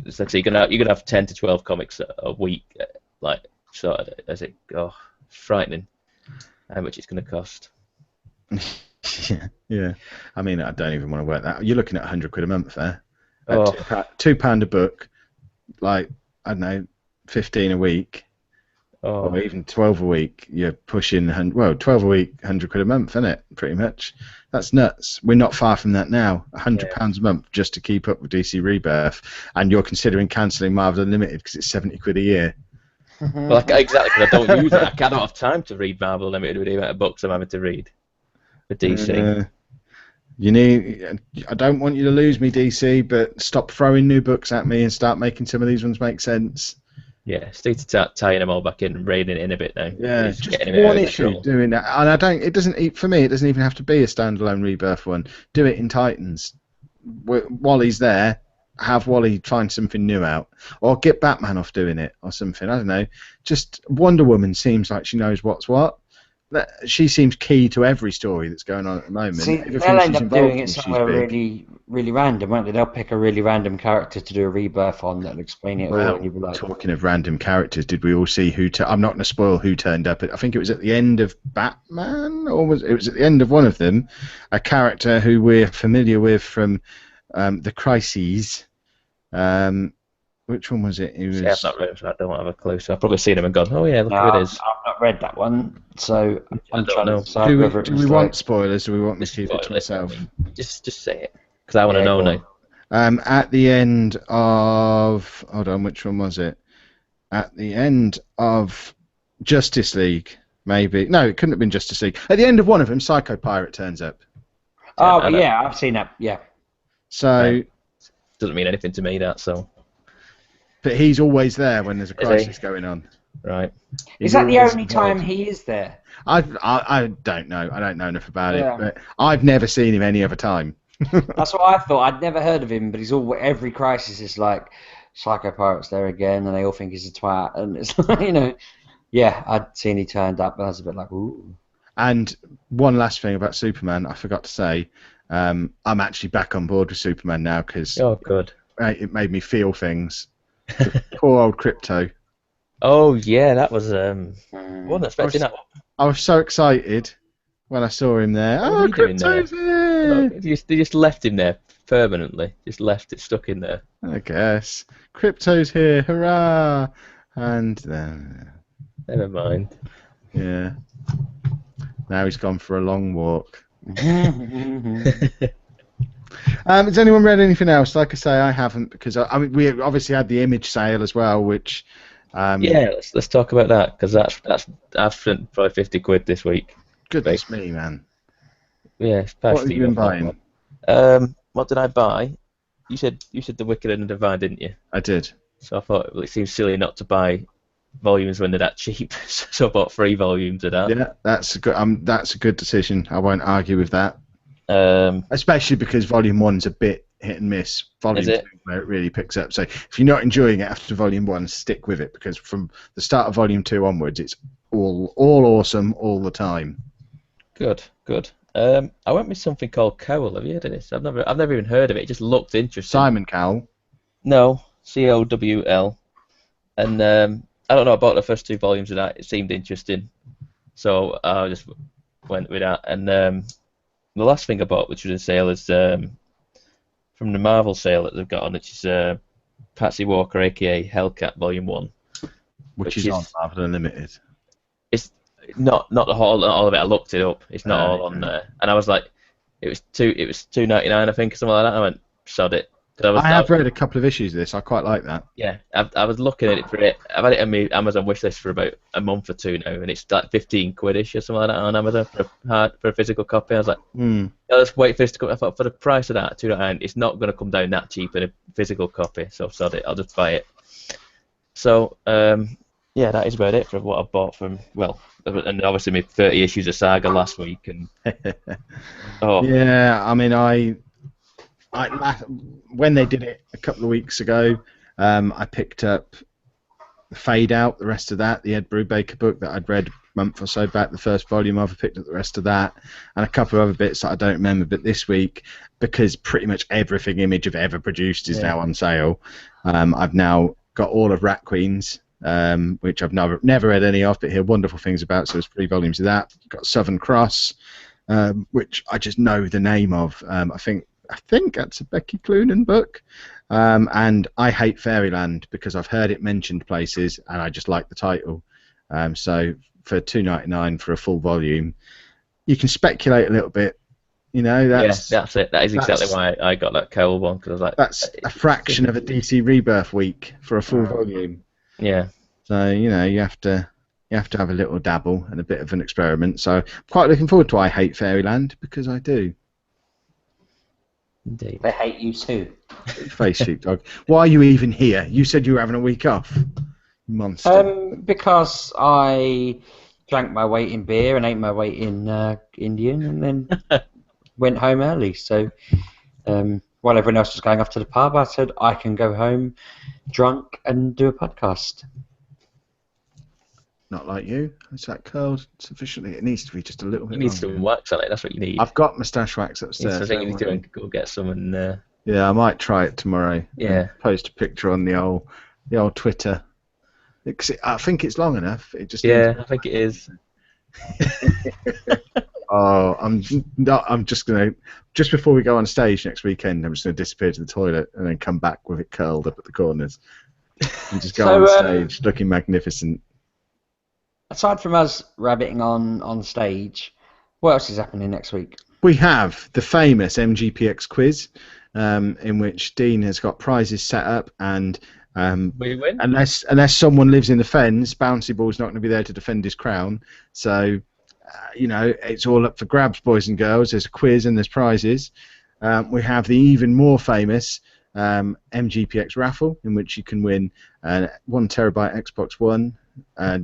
It's like you're gonna have 10 to 12 comics a week, like sort of as it. Oh, frightening. How much it's gonna cost. Yeah. I mean, I don't even want to work that. You're looking at £100 a month there. Oh. £2 a book, like I don't know, 15 a week. Or even 12 a week, you're pushing 12 a week, £100 a month, isn't it? Pretty much. That's nuts. We're not far from that now. £100 a month just to keep up with DC Rebirth, and you're considering cancelling Marvel Unlimited because it's £70 a year. Well, exactly, because I don't use it. I don't have time to read Marvel Unlimited with the amount of books I'm having to read for DC. I don't want you to lose me, DC, but stop throwing new books at me and start making some of these ones make sense. Yeah, stick to tying them all back in and reining it in a bit now. Yeah, just one issue doing that, and it doesn't even have to be a standalone Rebirth one. Do it in Titans. Wally's there. Have Wally find something new out, or get Batman off doing it, or something. I don't know. Just Wonder Woman seems like she knows what's what. She seems key to every story that's going on at the moment. See, they'll end up doing it somewhere really, really random, won't they? They'll pick a really random character to do a Rebirth on that'll explain it all. And you'll be like, talking of random characters, did we all see I'm not going to spoil who turned up. I think it was at the end of Batman, or it was at the end of one of them, a character who we're familiar with from the Crises. Which one was it? I've not read it, so I don't have a clue. So I've probably seen him and gone, oh yeah, look who it is. I've not read that one, so I'm trying to decide do we want spoilers? Do we want to keep it to ourselves? Just say it, because I want to know now. At the end of... Hold on, which one was it? At the end of Justice League, maybe. No, it couldn't have been Justice League. At the end of one of them, Psycho Pirate turns up. Oh, yeah, I've seen that, yeah. So... Doesn't mean anything to me, that, so... But he's always there when there's a crisis going on. Right. Is that the only time he is there? I don't know. I don't know enough about it. But I've never seen him any other time. That's what I thought. I'd never heard of him, but every crisis is like, Psycho Pirate's there again, and they all think he's a twat, and it's like, yeah, I'd seen he turned up, and I was a bit like, ooh. And one last thing about Superman, I forgot to say, I'm actually back on board with Superman now because it made me feel things. Poor old Crypto. Oh yeah, that was wasn't expecting that. I was so excited when I saw him there. Oh, Crypto's there! They just left him there permanently. Just left it stuck in there. I guess Crypto's here, hurrah! And never mind. Yeah. Now he's gone for a long walk. Has anyone read anything else? Like I say, I haven't, because we obviously had the Image sale as well, which. Yeah, let's talk about that, because I've spent probably £50 this week. Goodness me, man! Yeah, What have partially. you been buying? What did I buy? You said the Wicked and the Divine, didn't you? I did. So I thought, well, it seems silly not to buy volumes when they're that cheap. So I bought 3 volumes of that. Yeah, that's a good decision. I won't argue with that. Um, Especially because Volume 1's a bit hit and miss. Volume 2 where it really picks up. So if you're not enjoying it after Volume 1, stick with it because from the start of Volume 2 onwards, it's all awesome all the time. Good. I went with something called Cowl. Have you heard of this? I've never even heard of it. It just looked interesting. Simon Cowell. No, Cowl. And I don't know. I bought the first 2 volumes of that. It seemed interesting, so I just went with that. And the last thing I bought, which was in sale, is from the Marvel sale that they've got on, which is Patsy Walker, aka Hellcat Volume 1, Which is on Marvel Unlimited. It's not all of it. I looked it up. It's not all on there. And I was like, it was $2.99, I think, or something like that. I went, sod it. I have read a couple of issues of this. I quite like that. Yeah, I was looking at it for it. I've had it on my Amazon wishlist for about a month or 2 now, and it's like 15 quid-ish or something like that on Amazon for a physical copy. I was like, let's wait for this to come. I thought for the price of that, $2.99, it's not going to come down that cheap in a physical copy. So sod it. I'll just buy it. So yeah, that is about it for what I've bought from. Well, and obviously my 30 issues of Saga last week, and yeah, I mean when they did it a couple of weeks ago, I picked up Fade Out, the rest of that, the Ed Brubaker book that I'd read a month or so back, the first volume of. I picked up the rest of that, and a couple of other bits that I don't remember. But this week, because pretty much everything Image have ever produced is now on sale, I've now got all of Rat Queens, which I've never read any of, but hear wonderful things about. So there's 3 volumes of that. Got Southern Cross, which I just know the name of. I think that's a Becky Cloonan book, and I Hate Fairyland because I've heard it mentioned places and I just like the title. So for $2.99 for a full volume, you can speculate a little bit. You know, that's it. That is exactly why I got that Cowell one, because I was like, that's a fraction of a DC Rebirth week for a full volume. Yeah. So you know, you have to have a little dabble and a bit of an experiment. So I'm quite looking forward to I Hate Fairyland because I do. Indeed. They hate you too. Face sheepdog. Why are you even here? You said you were having a week off. Monster. Because I drank my weight in beer and ate my weight in Indian, and then went home early. So while everyone else was going off to the pub, I said I can go home drunk and do a podcast. Not like you. Is that curled sufficiently? It needs to be just a little bit. You need some wax on it. That's what you need. I've got moustache wax upstairs. So I think you need to go get some and. Yeah, I might try it tomorrow. Yeah. Post a picture on the old Twitter. I think it's long enough. It just. Yeah, I think it is. Oh, I'm just gonna. Just before we go on stage next weekend, I'm just gonna disappear to the toilet and then come back with it curled up at the corners, and just go on stage looking magnificent. Aside from us rabbiting on stage, what else is happening next week? We have the famous MGPX quiz, in which Dean has got prizes set up, and we win. Unless someone lives in the Fens, Bouncy Ball's not going to be there to defend his crown. So, you know, it's all up for grabs, boys and girls. There's a quiz and there's prizes. We have the even more famous MGPX raffle, in which you can win 1 terabyte Xbox One,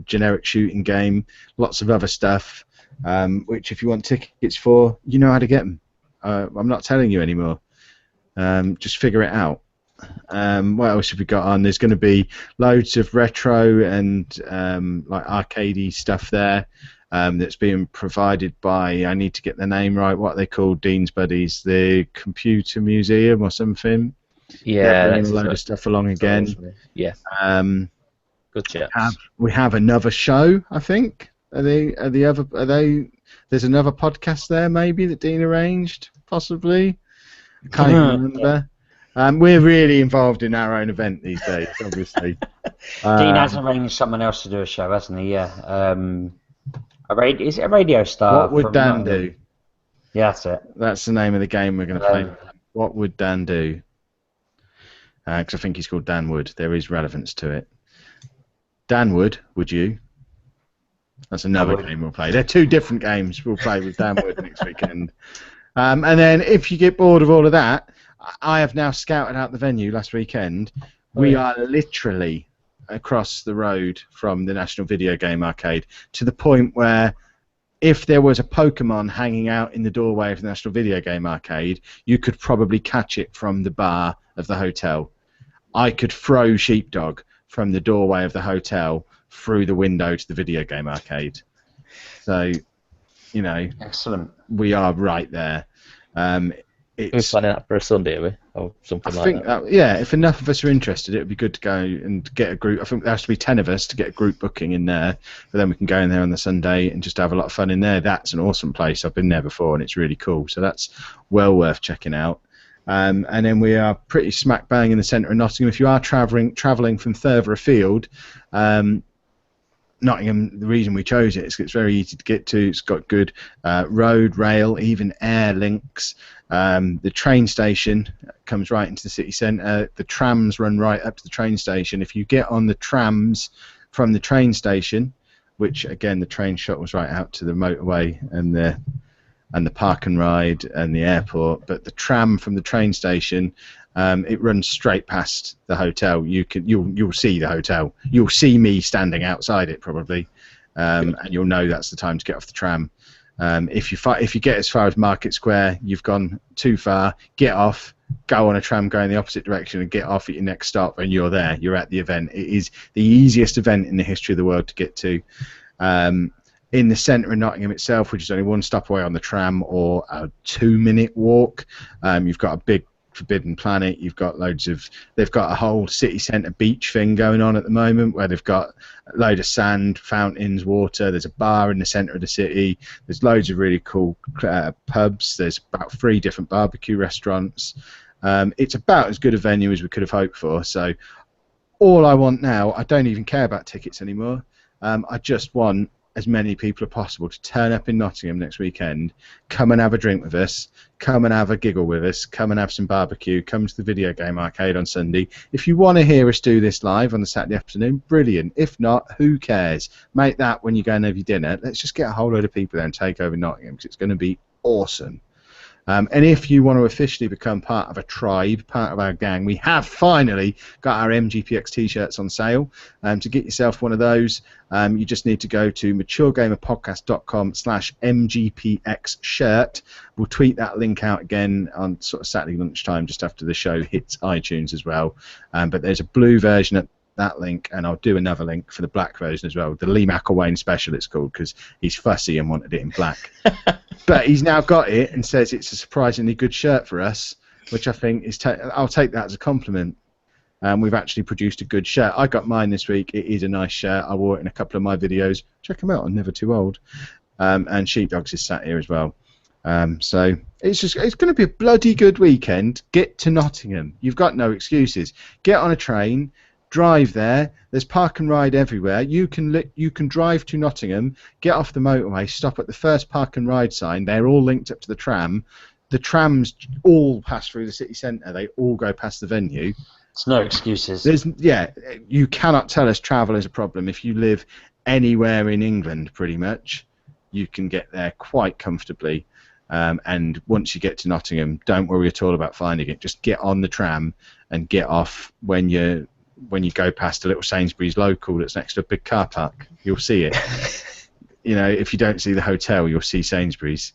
generic shooting game, lots of other stuff, which if you want tickets for, you know how to get them. I'm not telling you anymore. Just figure it out. What else have we got on? There's going to be loads of retro and like arcadey stuff there that's being provided by, I need to get the name right, what are they called, Dean's buddies, the Computer Museum or something. Yeah, bringing a load of stuff along again. Yeah. Good chat. We have another show, I think. There's another podcast there maybe that Dean arranged, possibly. I can't even remember. We're really involved in our own event these days, obviously. Dean has arranged someone else to do a show, hasn't he? Yeah. Is it a radio star? What would Dan do? Yeah, that's it. That's the name of the game we're going to play. What would Dan do? Because I think he's called Dan Wood. There is relevance to it. Dan Wood you? That's another game we'll play. They're two different games we'll play with Dan Wood next weekend. And then if you get bored of all of that, I have now scouted out the venue last weekend. We are literally across the road from the National Video Game Arcade, to the point where if there was a Pokemon hanging out in the doorway of the National Video Game Arcade, you could probably catch it from the bar of the hotel. I could throw Sheepdog from the doorway of the hotel through the window to the video game arcade. So, you know, excellent. We are right there. We're planning that for a Sunday, are we? Or something like that. Yeah, if enough of us are interested, it would be good to go and get a group. I think there has to be 10 of us to get a group booking in there, but then we can go in there on the Sunday and just have a lot of fun in there. That's an awesome place. I've been there before and it's really cool. So that's well worth checking out. And then we are pretty smack bang in the centre of Nottingham. If you are travelling from further afield, Nottingham, the reason we chose it is it's very easy to get to. It's got good road, rail, even air links. The train station comes right into the city centre. The trams run right up to the train station. If you get on the trams from the train station, which again the train shuttles right out to the motorway and the park and ride and the airport, but the tram from the train station, it runs straight past the hotel. You'll see the hotel. You'll see me standing outside it probably, and you'll know that's the time to get off the tram. If you get as far as Market Square, you've gone too far. Get off, go on a tram, go in the opposite direction, and get off at your next stop, and you're there. You're at the event. It is the easiest event in the history of the world to get to. In the centre of Nottingham itself, which is only one stop away on the tram or a 2-minute walk, you've got a big Forbidden Planet. You've got they've got a whole city centre beach thing going on at the moment where they've got a load of sand, fountains, water. There's a bar in the centre of the city. There's loads of really cool pubs. There's about 3 different barbecue restaurants. It's about as good a venue as we could have hoped for. So all I want now, I don't even care about tickets anymore. I just want as many people as possible to turn up in Nottingham next weekend, come and have a drink with us, come and have a giggle with us, come and have some barbecue, come to the video game arcade on Sunday. If you want to hear us do this live on the Saturday afternoon, brilliant. If not, who cares? Make that when you go and have your dinner. Let's just get a whole load of people there and take over Nottingham, because it's going to be awesome. And if you want to officially become part of a tribe, part of our gang, we have finally got our MGPX t-shirts on sale. To get yourself one of those, you just need to go to maturegamerpodcast.com/MGPX shirt. We'll tweet that link out again on sort of Saturday lunchtime, just after the show hits iTunes as well. But there's a blue version at that link, and I'll do another link for the black version as well. The Lee McElwain special, it's called, because he's fussy and wanted it in black. But he's now got it and says it's a surprisingly good shirt for us, which I think is I'll take that as a compliment. We've actually produced a good shirt. I got mine this week. It is a nice shirt. I wore it in a couple of my videos. Check them out. I'm never too old. And Sheepdogs is sat here as well. So it's going to be a bloody good weekend. Get to Nottingham. You've got no excuses. Get on a train. Drive there. There's park and ride everywhere. You can drive to Nottingham, get off the motorway, stop at the first park and ride sign. They're all linked up to the tram. The trams all pass through the city centre. They all go past the venue. It's no excuses. You cannot tell us travel is a problem. If you live anywhere in England, pretty much, you can get there quite comfortably. And once you get to Nottingham, don't worry at all about finding it. Just get on the tram and get off when you go past a little Sainsbury's local that's next to a big car park. You'll see it. If you don't see the hotel, you'll see Sainsbury's.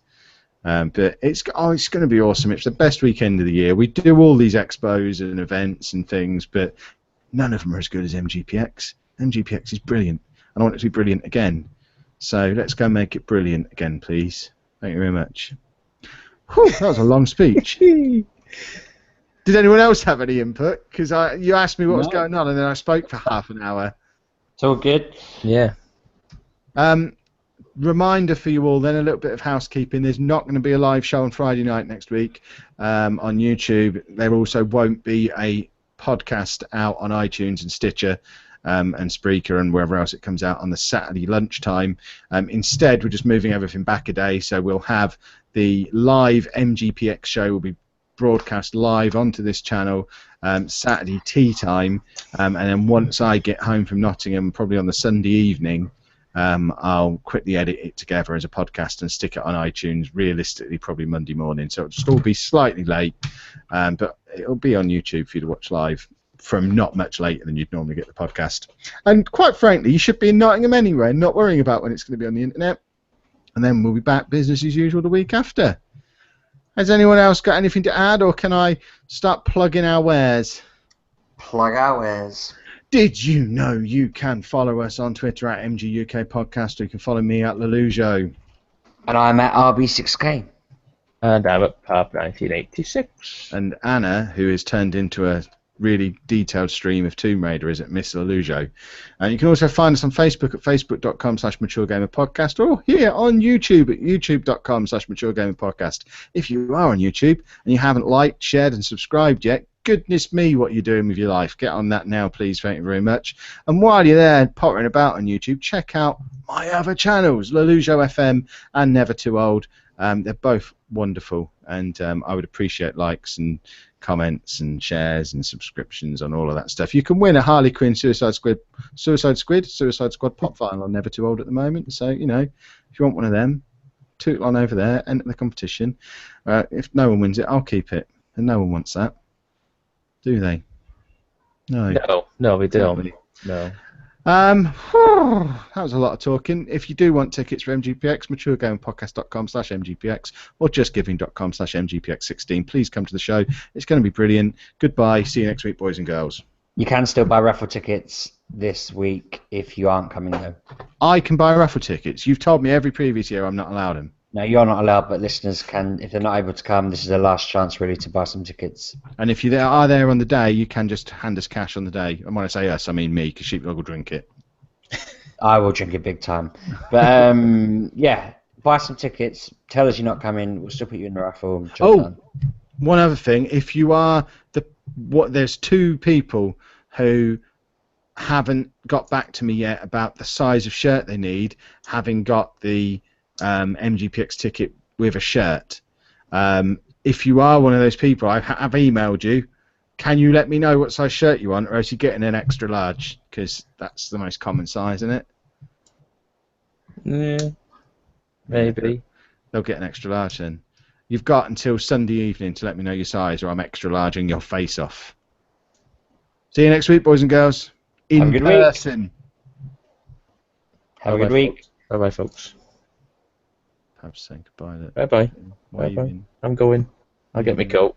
But it's going to be awesome. It's the best weekend of the year. We do all these expos and events and things, but none of them are as good as MGPX. MGPX is brilliant, and I want it to be brilliant again. So let's go and make it brilliant again, please. Thank you very much. Whew, that was a long speech. Did anyone else have any input? Because you asked me what was going on, and then I spoke for half an hour. It's all good. Yeah. Reminder for you all then, a little bit of housekeeping. There's not going to be a live show on Friday night next week on YouTube. There also won't be a podcast out on iTunes and Stitcher and Spreaker and wherever else it comes out on the Saturday lunchtime. Instead, we're just moving everything back a day, so we'll have the live MGPX show will be broadcast live onto this channel Saturday tea time, and then once I get home from Nottingham, probably on the Sunday evening, I'll quickly edit it together as a podcast and stick it on iTunes, realistically probably Monday morning, so it'll still be slightly late, but it'll be on YouTube for you to watch live from not much later than you'd normally get the podcast. And quite frankly, you should be in Nottingham anyway, not worrying about when it's going to be on the internet. And then we'll be back business as usual the week after. Has anyone else got anything to add, or can I start plugging our wares? Plug our wares. Did you know you can follow us on Twitter at MGUK Podcast, or you can follow me at Lelujo? And I'm at RB6K. And I'm at Pub 1986. And Anna, who has turned into a really detailed stream of Tomb Raider, is at Miss Lelujo. And you can also find us on Facebook at facebook.com/MatureGamerPodcast, or here on YouTube at youtube.com/MatureGamerPodcast. If you are on YouTube and you haven't liked, shared and subscribed yet, goodness me, what you're doing with your life. Get on that now, please. Thank you very much. And while you're there pottering about on YouTube, check out my other channels, Lelujo FM and Never Too Old. They're both wonderful, and I would appreciate likes and comments and shares and subscriptions on all of that stuff. You can win a Harley Quinn Suicide Squad pop vinyl on Never Too Old at the moment. So, you know, if you want one of them, toot on over there, enter the competition. If no one wins it, I'll keep it. And no one wants that. Do they? No. No, we don't. No. That was a lot of talking. If you do want tickets for MGPX, maturegamepodcast.com/MGPX or justgiving.com/MGPX16. Please come to the show. It's going to be brilliant. Goodbye. See you next week, boys and girls. You can still buy raffle tickets this week if you aren't coming, though. I can buy raffle tickets. You've told me every previous year I'm not allowed them. No, you're not allowed, but listeners can. If they're not able to come, this is their last chance, really, to buy some tickets. And if you are there on the day, you can just hand us cash on the day. And when I say us, I mean me, because Sheepdog will drink it. I will drink it big time. But, yeah, buy some tickets. Tell us you're not coming. We'll still put you in the raffle. One other thing. If you are there's two people who haven't got back to me yet about the size of shirt they need, having got the MGPX ticket with a shirt. If you are one of those people, I've emailed you. Can you let me know what size shirt you want, or else you're getting an extra large, because that's the most common size, isn't it? Yeah, maybe. They'll get an extra large then. You've got until Sunday evening to let me know your size, or I'm extra larging your face off. See you next week, boys and girls. In person. Have a good week. Bye-bye, folks. Perhaps saying goodbye. Bye-bye. Bye-bye. I'm going. I'll get my coat.